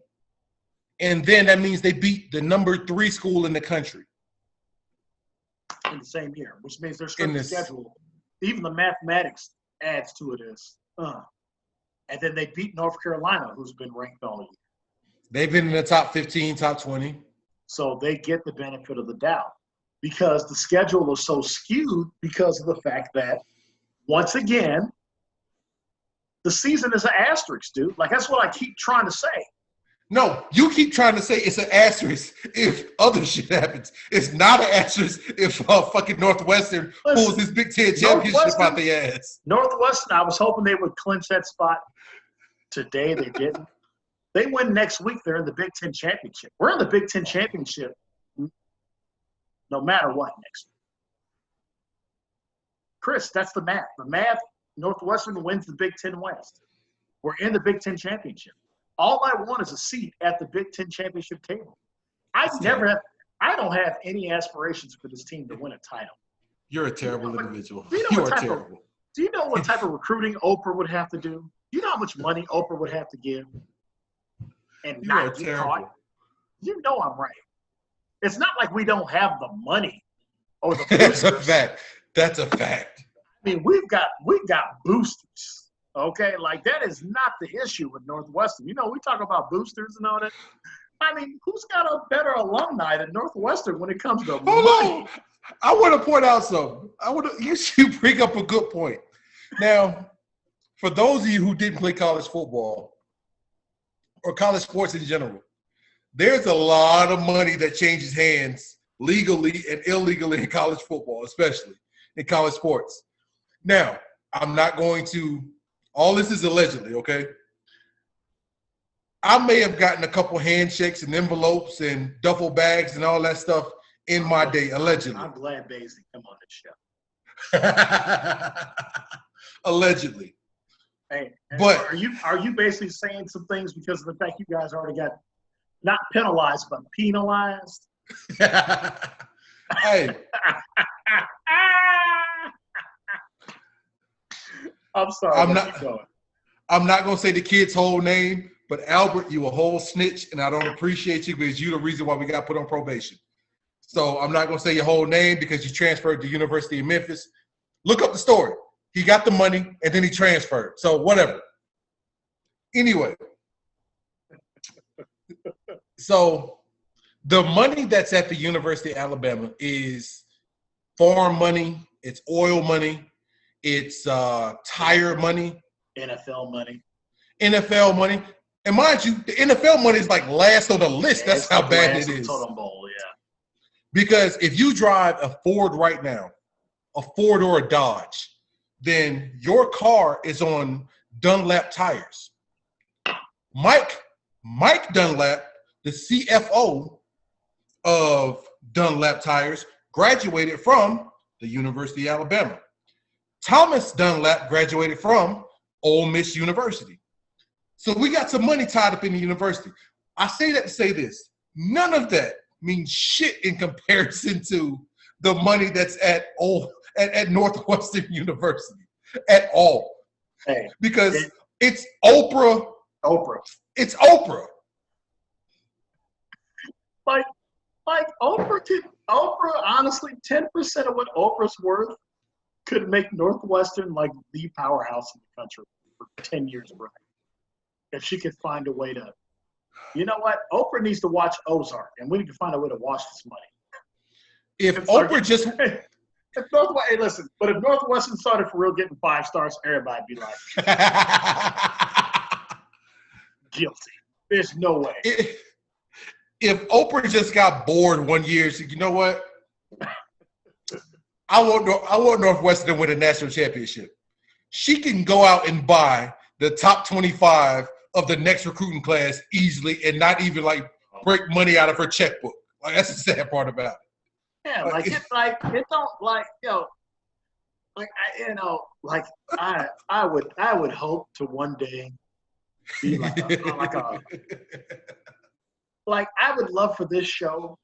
And then that means they beat the number 3 school in the country. In the same year, which means their In strength of this- schedule, even the mathematics adds to it is. And then they beat North Carolina, who's been ranked all year. They've been in the top 15, top 20. So they get the benefit of the doubt because the schedule is so skewed because of the fact that, once again, the season is an asterisk, dude. Like, that's what I keep trying to say. No, you keep trying to say it's an asterisk if other shit happens. It's not an asterisk if fucking Northwestern pulls his Big Ten championship out their ass. Northwestern, I was hoping they would clinch that spot. Today they didn't. They win next week. They're in the Big Ten championship. We're in the Big Ten championship no matter what next week. Chris, that's the math. The math, Northwestern wins the Big Ten West. We're in the Big Ten championship. All I want is a seat at the Big Ten championship table. I don't have any aspirations for this team to win a title. You're a terrible individual. Do you know You what are type of- terrible. Do you know what type of recruiting Oprah would have to do? Do you know how much money Oprah would have to give? And You are not get terrible. caught? You know I'm right. It's not like we don't have the money or the That's a boosters. fact. That's a fact. I mean, we've got boosters. Okay, like that is not the issue with Northwestern. You know, we talk about boosters and all that. I mean, who's got a better alumni than Northwestern when it comes to Hold money? on. I want to point out something. You bring up a good point. Now, for those of you who didn't play college football or college sports in general, there's a lot of money that changes hands legally and illegally in college football, especially in college sports. Now, I'm not going to – all this is allegedly, okay? I may have gotten a couple handshakes and envelopes and duffel bags and all that stuff in my day, allegedly. I'm glad Basie come on this show. Allegedly. Hey, But- are you basically saying some things because of the fact you guys already got not penalized but penalized? Hey, I'm sorry. I'm but not- keep going. I'm not going to say the kid's whole name, but Albert, you a whole snitch, and I don't appreciate you because you're the reason why we got put on probation. So I'm not going to say your whole name because you transferred to University of Memphis. Look up the story. He got the money, and then he transferred. So whatever. Anyway. So the money that's at the University of Alabama is farm money. It's oil money. It's tire money. NFL money. NFL money. And mind you, the NFL money is like last on the list. That's It's how the bad last it is. Totem Bowl, yeah. Because if you drive a Ford right now, a Ford or a Dodge, then your car is on Dunlap tires. Mike Dunlap, the CFO of Dunlap Tires, graduated from the University of Alabama. Thomas Dunlap graduated from Ole Miss University. So we got some money tied up in the university. I say that to say this. None of that means shit in comparison to the money that's at Northwestern University at all. Hey, Because it's Oprah. Oprah. It's Oprah. Like Oprah, honestly, 10% of what Oprah's worth could make Northwestern like the powerhouse in the country for 10 years running. If she could find a way to, you know what? Oprah needs to watch Ozark, and we need to find a way to wash this money. If It's like- Oprah just If Northwestern, hey, listen, but if Northwestern started for real getting 5 stars, everybody'd be like, guilty. There's no way. if Oprah just got bored one year, she said, you know what? I want Northwestern to win a national championship. She can go out and buy the top 25 of the next recruiting class easily and not even like break money out of her checkbook. Like that's the sad part about it. Yeah, like it don't like I would hope to one day be like I would love for this show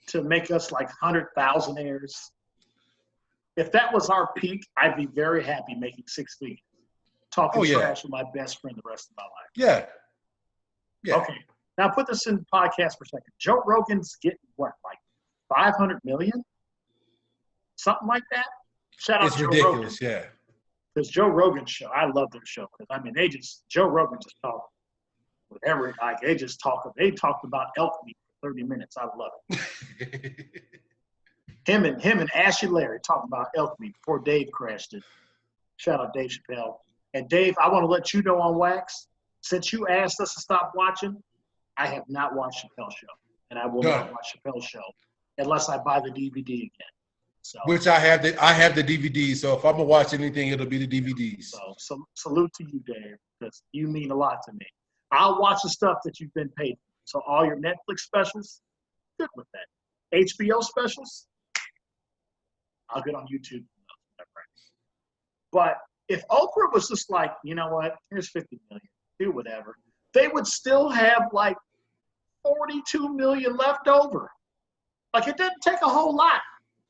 to make us like 100,000aires. If that was our peak, I'd be very happy making 6 figures, talking Oh, yeah. trash with my best friend the rest of my life. Yeah. Yeah. Okay, Now put this in podcast for a second. Joe Rogan's getting what, like 500 million? Something like that? Shout out It's Joe ridiculous, Rogan. yeah. Because Joe Rogan's show, I love their show. Because I mean, Joe Rogan just talk whatever. Like they talked about elk meat for 30 minutes. I love it. him and Ashley Larry talking about elk meat before Dave crashed it. Shout out Dave Chappelle. And Dave, I want to let you know on Wax, since you asked us to stop watching, I have not watched Chappelle's show, and I will not watch Chappelle's show unless I buy the DVD again. So, which I have the DVD. So if I'm gonna watch anything, it'll be the DVDs. So salute to you, Dave, because you mean a lot to me. I'll watch the stuff that you've been paid for. So all your Netflix specials, good with that. HBO specials, I'll get on YouTube. But if Oprah was just like, you know what, here's 50 million, do whatever, they would still have like 42 million left over. Like it doesn't take a whole lot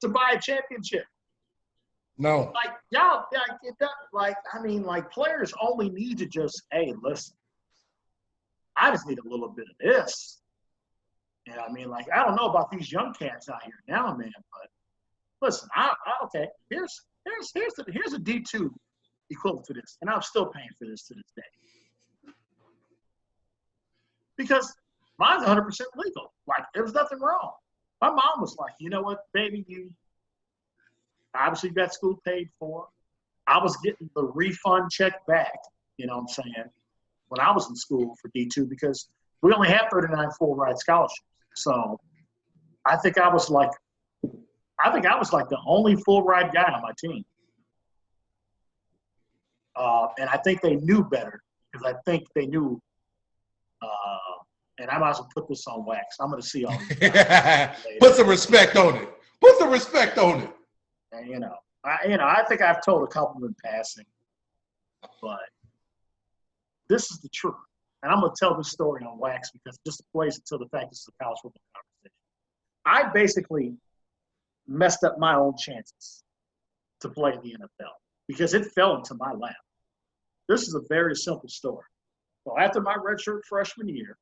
to buy a championship. No. Like y'all, it doesn't, like, I mean, like players only need to just, hey, listen, I just need a little bit of this. And I mean, like, I don't know about these young cats out here now, man, but listen, okay, here's a D2 equivalent to this, and I'm still paying for this to this day. Because mine's 100% legal. Like, there was nothing wrong. My mom was like, you know what, baby, you obviously got school paid for. I was getting the refund check back, you know what I'm saying, when I was in school for D2 because we only had 39 full-ride scholarships. So I think I was like the only full-ride guy on my team. And I think they knew better because I think they knew and I might as well put this on Wax. I'm going to see all these Put some respect on it. Put some respect on it. And, I think I've told a couple in passing, but this is the truth. And I'm going to tell this story on Wax because it just plays into the fact this is a college football conversation. I basically messed up my own chances to play in the NFL because it fell into my lap. This is a very simple story. So after my redshirt freshman year,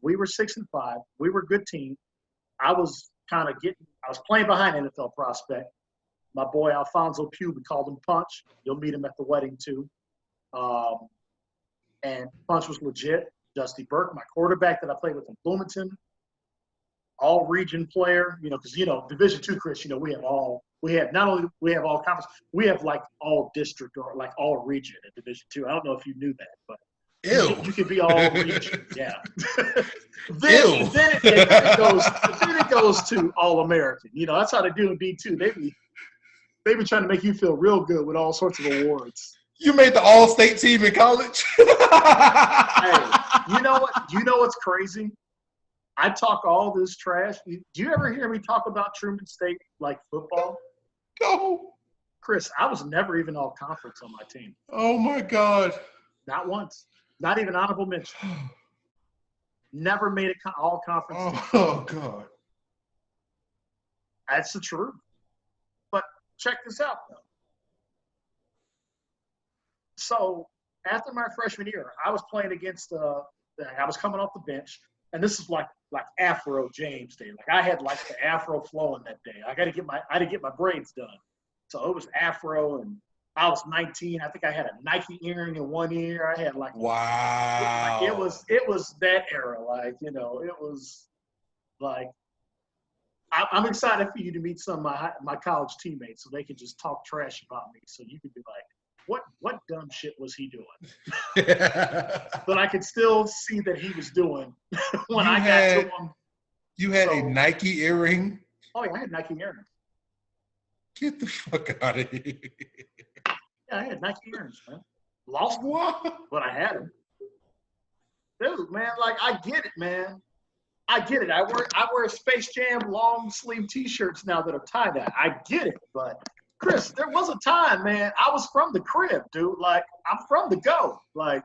we were 6-5. We were a good team. I was playing behind NFL prospect. My boy Alfonso Pugh, we called him Punch. You'll meet him at the wedding too. And Punch was legit. Dusty Burke, my quarterback that I played with in Bloomington, all region player, because Division II, Chris, we have all conference, we have like all district or like all region at Division II. I don't know if you knew that, but you can be all region, yeah. then it goes to All American. That's how they do in D2. They be trying to make you feel real good with all sorts of awards. You made the all-state team in college. Hey, you know what? You know what's crazy? I talk all this trash. Do you ever hear me talk about Truman State like football? No. Chris, I was never even all conference on my team. Oh my God. Not once. Not even honorable mention. Never made it all conference. Oh God. That's the truth. But check this out though. So after my freshman year, I was playing against I was coming off the bench, and this is like Afro James Day. Like I had like the Afro flowing that day. I had to get my braids done. So it was Afro, and I was 19. I think I had a Nike earring in one ear. I had like wow. Like it was that era. Like it was like I'm excited for you to meet some of my college teammates so they can just talk trash about me. So you could be like, what dumb shit was he doing? But I could still see that he was doing when I got to him. You had a Nike earring? Oh, yeah, I had Nike earrings. Get the fuck out of here. Yeah, I had Nike earrings, man. Lost them, but I had them. Dude, man, like, I get it, man. I get it. I wear Space Jam long sleeve T-shirts now that are tie-dye. I get it, but Chris, there was a time, man, I was from the crib, dude. Like, I'm from the go. Like,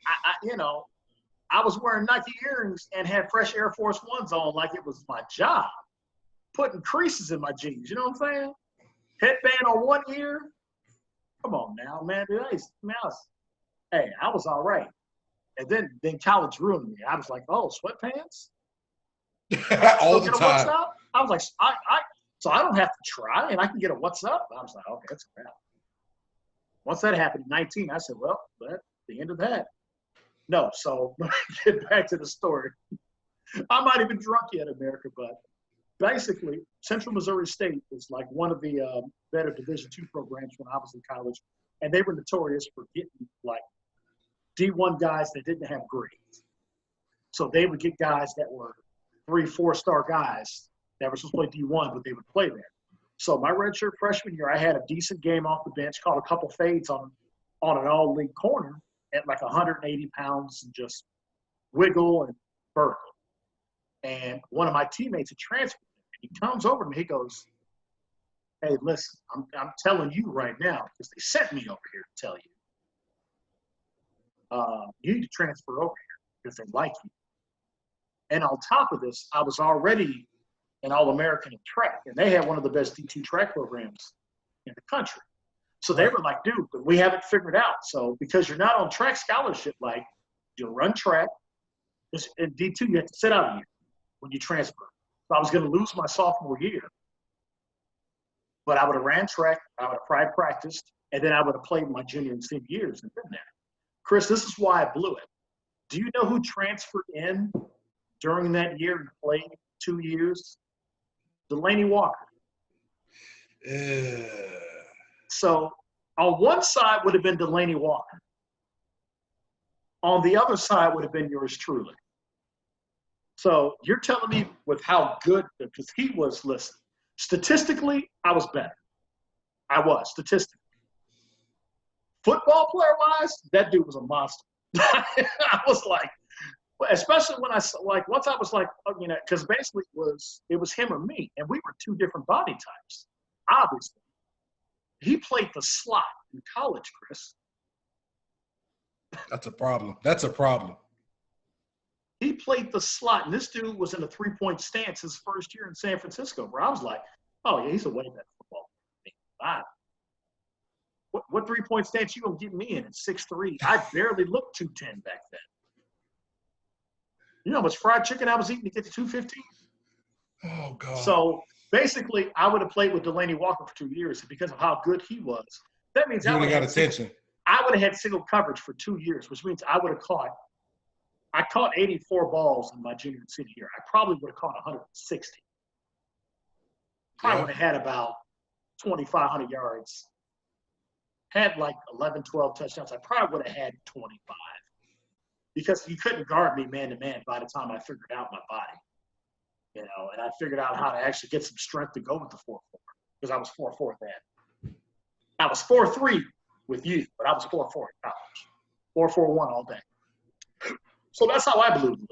I was wearing Nike earrings and had fresh Air Force Ones on like it was my job. Putting creases in my jeans, you know what I'm saying? Headband on one ear. Come on now, man. Dude, I was all right. And then college ruined me. I was like, oh, sweatpants? All So the get a time. what's up? I was like, so I don't have to try and I can get a what's up? I was like, okay, that's a wrap. Once that happened at 19, I said, well, that's the end of that. No, so get back to the story. I might have been drunk yet, America, but basically, Central Missouri State was like one of the better Division II programs when I was in college, and they were notorious for getting like D1 guys that didn't have grades. So they would get guys that were 3-4-star guys that were supposed to play D1, but they would play there. So my redshirt freshman year, I had a decent game off the bench, caught a couple fades on an all-league corner at like 180 pounds and just wiggle and vertical. And one of my teammates had transferred. He comes over to me. He goes, hey, listen, I'm telling you right now, because they sent me over here to tell you. You need to transfer over here because they like you. And on top of this, I was already an All-American in track, and they had one of the best D2 track programs in the country. So they were like, dude, but we haven't figured out. So because you're not on track scholarship, like you'll run track. In D2, you have to sit out a year when you transfer. So I was going to lose my sophomore year. But I would have ran track, I would have probably practiced, and then I would have played my junior and senior years and been there. Chris, this is why I blew it. Do you know who transferred in during that year and played 2 years? Delaney Walker. So on one side would have been Delaney Walker. On the other side would have been yours truly. So you're telling me with how good, because he was, listen, statistically, I was better. I was, statistically. Football player-wise, that dude was a monster. I was like, especially when once I was like, you know, because basically it was him or me, and we were two different body types, obviously. He played the slot in college, Chris. That's a problem. That's a problem. He played the slot, and this dude was in a three-point stance his first year in San Francisco, where I was like, oh, yeah, he's a way better football player. What three-point stance you going to get me in at 6'3"? I barely looked 210 back then. You know how much fried chicken I was eating to get to 215? Oh, God. So basically, I would have played with Delaney Walker for 2 years, and because of how good he was, that means you would have got attention. I would have had single coverage for 2 years, which means I caught 84 balls in my junior and senior year. I probably would have caught 160. Probably would have had about 2,500 yards. Had like 11, 12 touchdowns. I probably would have had 25. Because you couldn't guard me man-to-man by the time I figured out my body. You know, and I figured out how to actually get some strength to go with the 4-4. Because I was 4-4 then. I was 4-3 with youth, but I was 4-4 in college. 4-4-1 all day. So that's how I blew the league.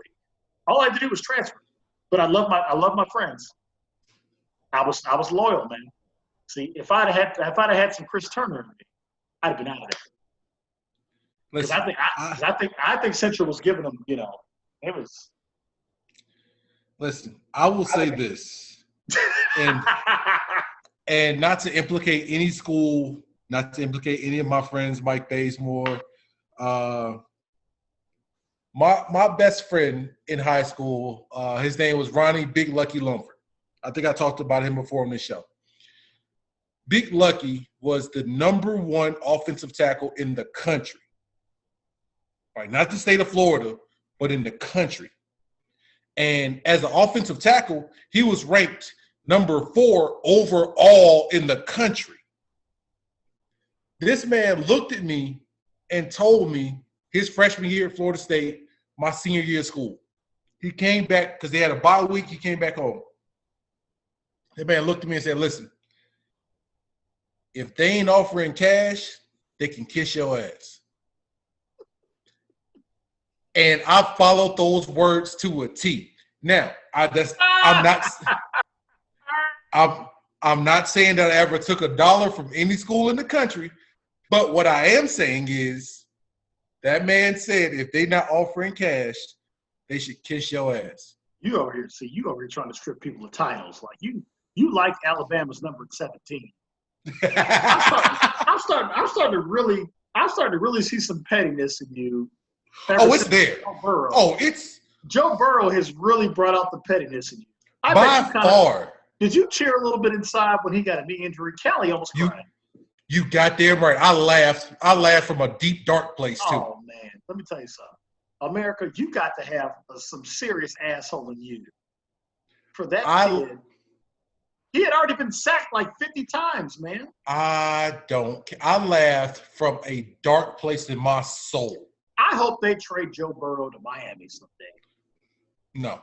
All I had to do was transfer. But I love my friends. I was loyal, man. See, if I'd have had some Chris Turner in me, I'd have been out of there. Because I think Central was giving them, you know, it was. Listen, I will say this, and not to implicate any school, not to implicate any of my friends, Mike Bazemore. My best friend in high school, his name was Ronnie Big Lucky Lumford. I think I talked about him before on this show. Big Lucky was the #1 offensive tackle in the country. Right, not the state of Florida, but in the country. And as an offensive tackle, he was ranked #4 overall in the country. This man looked at me and told me his freshman year at Florida State, my senior year of school. He came back because they had a bye week. He came back home. That man looked at me and said, listen, if they ain't offering cash, they can kiss your ass. And I followed those words to a T. Now, I'm not saying that I ever took $1 from any school in the country, but what I am saying is that man said if they not offering cash, they should kiss your ass. You over here trying to strip people of titles. Like you like Alabama's number 17. I'm starting to really see some pettiness in you Oh, it's there. Joe Burrow. Oh, it's Joe Burrow has really brought out the pettiness in you. I by bet you far. did you cheer a little bit inside when he got a knee injury? Kelly almost cried. You got damn right. I laughed. I laughed from a deep, dark place, too. Oh, man. Let me tell you something. America, you got to have some serious asshole in you. For that kid, he had already been sacked like 50 times, man. I laughed from a dark place in my soul. I hope they trade Joe Burrow to Miami someday. No.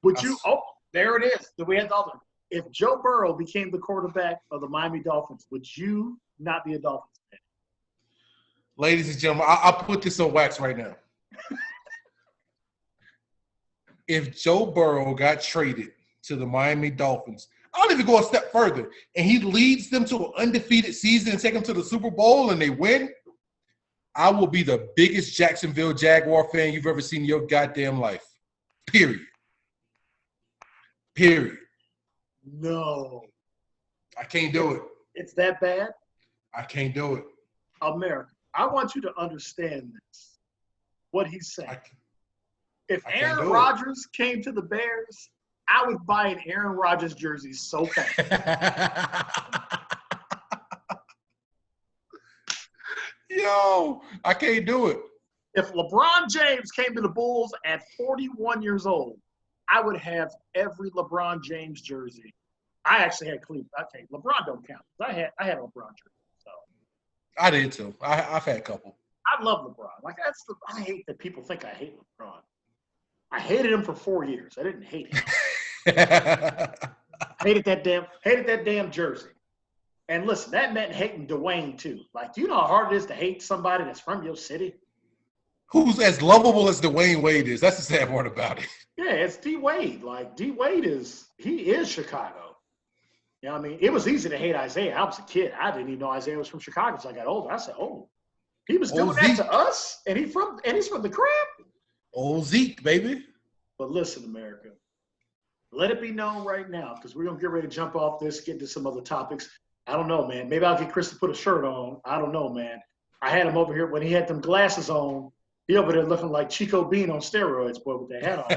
Would you? Oh, there it is. We had the other. If Joe Burrow became the quarterback of the Miami Dolphins, would you not be a Dolphins fan? Ladies and gentlemen, I'll put this on wax right now. If Joe Burrow got traded to the Miami Dolphins, I'll even go a step further, and he leads them to an undefeated season and take them to the Super Bowl and they win, I will be the biggest Jacksonville Jaguar fan you've ever seen in your goddamn life. Period. No. I can't do it. It's that bad? I can't do it. America, I want you to understand this, what he's saying. If Aaron Rodgers came to the Bears, I would buy an Aaron Rodgers jersey so fast. Yo, I can't do it. If LeBron James came to the Bulls at 41 years old, I would have every LeBron James jersey. I actually had Cleveland. Okay, LeBron don't count. I had a LeBron jersey. So I did too. I've had a couple. I love LeBron. Like I hate that people think I hate LeBron. I hated him for 4 years. I didn't hate him. hated that damn jersey. And listen, that meant hating Dwayne too. Like, do you know how hard it is to hate somebody that's from your city? Who's as lovable as Dwayne Wade is? That's the sad part about it. Yeah, it's D Wade. Like D Wade is Chicago. You know what I mean? It was easy to hate Isaiah. I was a kid. I didn't even know Isaiah was from Chicago until I got older. I said, "Oh, he was doing that to us, and he's from the crib." Old Zeke, baby. But listen, America, let it be known right now, because we're gonna get ready to jump off this, get into some other topics. I don't know, man. Maybe I'll get Chris to put a shirt on. I don't know, man. I had him over here when he had them glasses on. He over there looking like Chico Bean on steroids, boy, with that hat on.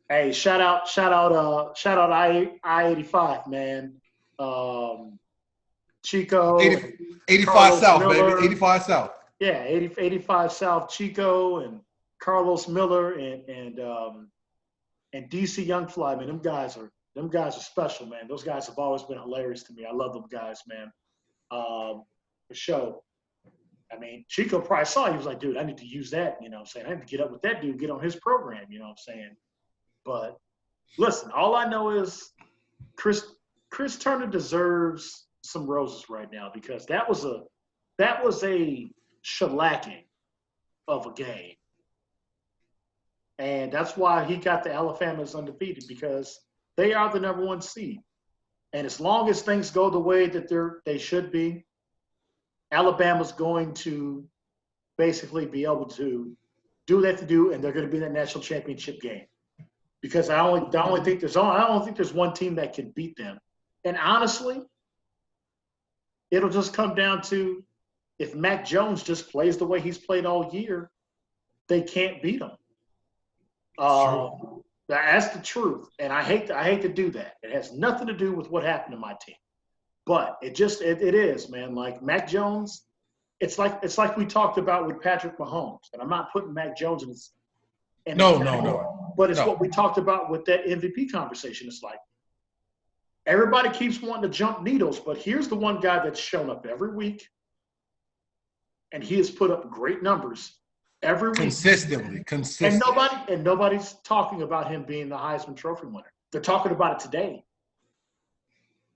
Hey, shout out I-85, man. Chico. 85 South, Miller, baby. 85 South. Yeah, 85 South. Chico and Carlos Miller and DC Young Fly, man. Them guys are special, man. Those guys have always been hilarious to me. I love them guys, man. For sure. I mean, Chico probably saw it. He was like, dude, I need to use that, you know what I'm saying? I need to get up with that dude, get on his program, you know what I'm saying? But listen, all I know is Chris Turner deserves some roses right now, because that was a shellacking of a game. And that's why he got the Alabama's undefeated, because they are the number one seed. And as long as things go the way that they should be, Alabama's going to basically be able to do what they have to do, and they're going to be in that national championship game. Because I don't think there's one team that can beat them. And honestly, it'll just come down to, if Mac Jones just plays the way he's played all year, they can't beat him. That's the truth, and I hate to do that. It has nothing to do with what happened to my team, but it is, man. Like Mac Jones, it's like we talked about with Patrick Mahomes, and I'm not putting Mac Jones in no. But it's what we talked about with that MVP conversation. It's like everybody keeps wanting to jump needles, but here's the one guy that's shown up every week, and he has put up great numbers every week. Consistently. And nobody's talking about him being the Heisman Trophy winner. They're talking about it today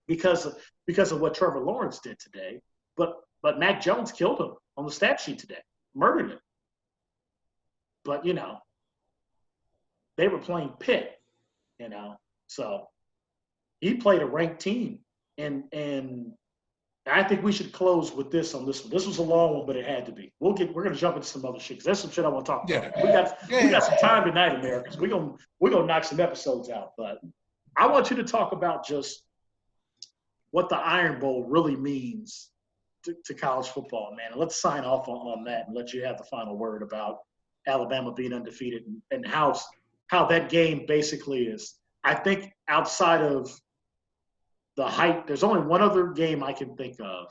because of what Trevor Lawrence did today. But Mac Jones killed him on the stat sheet today, murdered him. But, you know, they were playing Pitt, you know. So he played a ranked team. And I think we should close with this on this one. This was a long one, but it had to be. We're going to jump into some other shit, because there's some shit I want to talk about. We got some time tonight, Americans. We're gonna knock some episodes out. But I want you to talk about just what the Iron Bowl really means to college football, man. And let's sign off on that and let you have the final word about Alabama being undefeated and how that game basically is. I think outside of the hype, there's only one other game I can think of,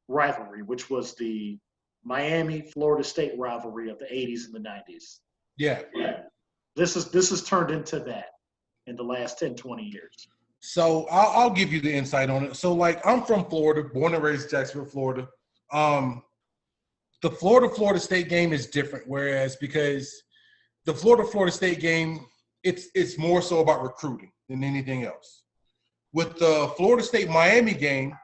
rivalry, which was the Miami-Florida State rivalry of the 80s and the 90s. Yeah. This has turned into that in the last 10, 20 years. So I'll give you the insight on it. So, like, I'm from Florida, born and raised in Jacksonville, Florida. The Florida State game is different, whereas because the Florida State game, it's more so about recruiting than anything else. With the Florida State Miami game,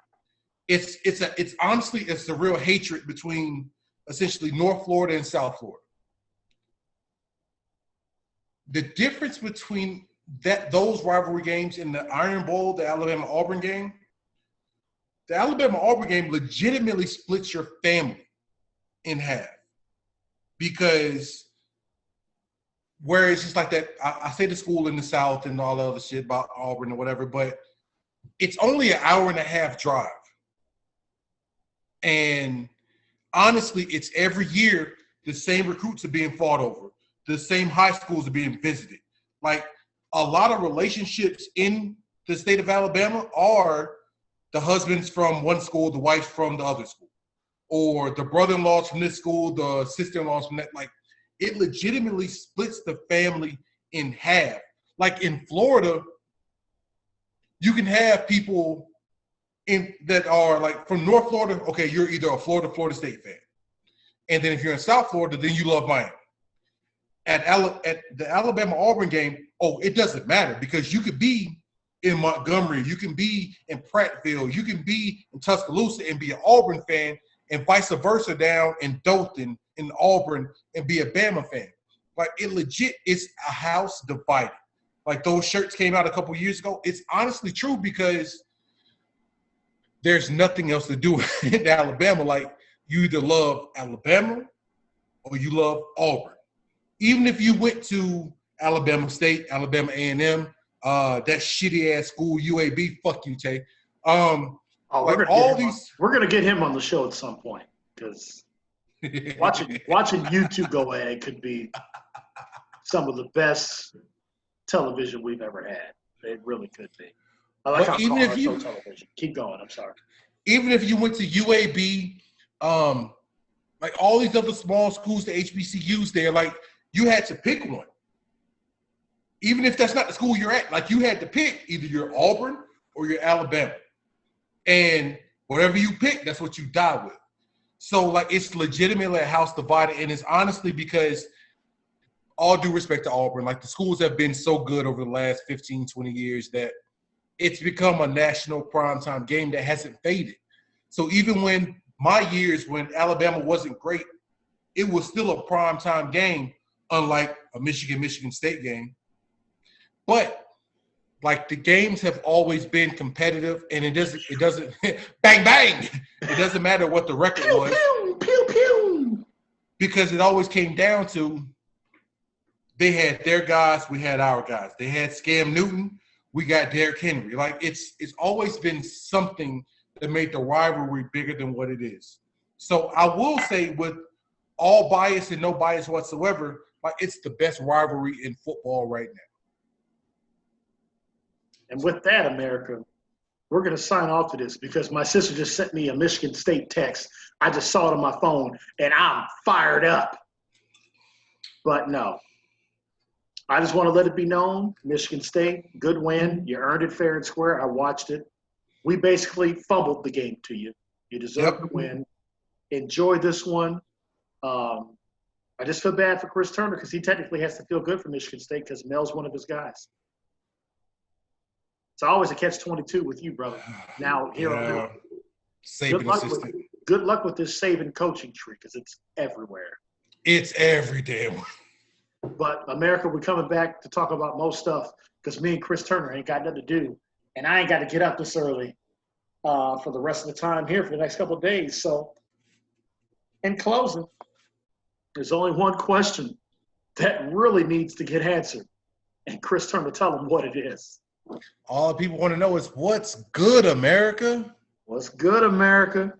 it's honestly the real hatred between essentially North Florida and South Florida. The difference between those rivalry games in the Iron Bowl, the Alabama-Auburn game, the Alabama-Auburn game legitimately splits your family in half. Because whereas it's like that, I say the school in the South and all the other shit about Auburn or whatever, but it's only an hour and a half drive. And honestly, it's every year the same recruits are being fought over. The same high schools are being visited. Like, a lot of relationships in the state of Alabama are the husbands from one school, the wives from the other school, or the brother-in-laws from this school, the sister-in-laws from that. Like, it legitimately splits the family in half. Like, in Florida, you can have people that are like from North Florida. Okay, you're either a Florida State fan, and then if you're in South Florida, then you love Miami. At the Alabama-Auburn game, it doesn't matter because you could be in Montgomery, you can be in Prattville, you can be in Tuscaloosa and be an Auburn fan, and vice versa down in Dothan, in Auburn, and be a Bama fan. Like, it legit is a house divided. Like, those shirts came out a couple years ago. It's honestly true because there's nothing else to do in Alabama. Like, you either love Alabama or you love Auburn. Even if you went to Alabama State, Alabama A&M, that shitty-ass school, UAB, fuck you, Tay. We're gonna get him on the show at some point because watching you two go at it could be some of the best television we've ever had. It really could be. I like how even if you television. Keep going. I'm sorry. Even if you went to UAB, like all these other small schools, the HBCUs there, like you had to pick one. Even if that's not the school you're at, like you had to pick either you're Auburn or you're Alabama. And whatever you pick, that's what you die with. So, like, it's legitimately a house divided, and it's honestly because, all due respect to Auburn, like, the schools have been so good over the last 15, 20 years that it's become a national primetime game that hasn't faded. So even when my years when Alabama wasn't great, it was still a primetime game, unlike a Michigan State game. But like the games have always been competitive, and it doesn't bang bang. It doesn't matter what the record was, pew, pew, pew. Because it always came down to they had their guys, we had our guys. They had Scam Newton, we got Derrick Henry. Like it's always been something that made the rivalry bigger than what it is. So I will say, with all bias and no bias whatsoever, like it's the best rivalry in football right now. And with that, America, we're going to sign off to this because my sister just sent me a Michigan State text. I just saw it on my phone, and I'm fired up. But no, I just want to let it be known, Michigan State, good win. You earned it fair and square. I watched it. We basically fumbled the game to you. You deserve to win. Enjoy this one. I just feel bad for Chris Turner because he technically has to feel good for Michigan State because Mel's one of his guys. It's always a catch-22 with you, brother. Now, here on Saban assistant. Good luck with this Saban coaching tree because it's everywhere. It's every damn one. But, America, we're coming back to talk about most stuff because me and Chris Turner ain't got nothing to do. And I ain't got to get up this early for the rest of the time here for the next couple of days. So, in closing, there's only one question that really needs to get answered. And Chris Turner, tell them what it is. All people want to know is what's good, America? What's good, America?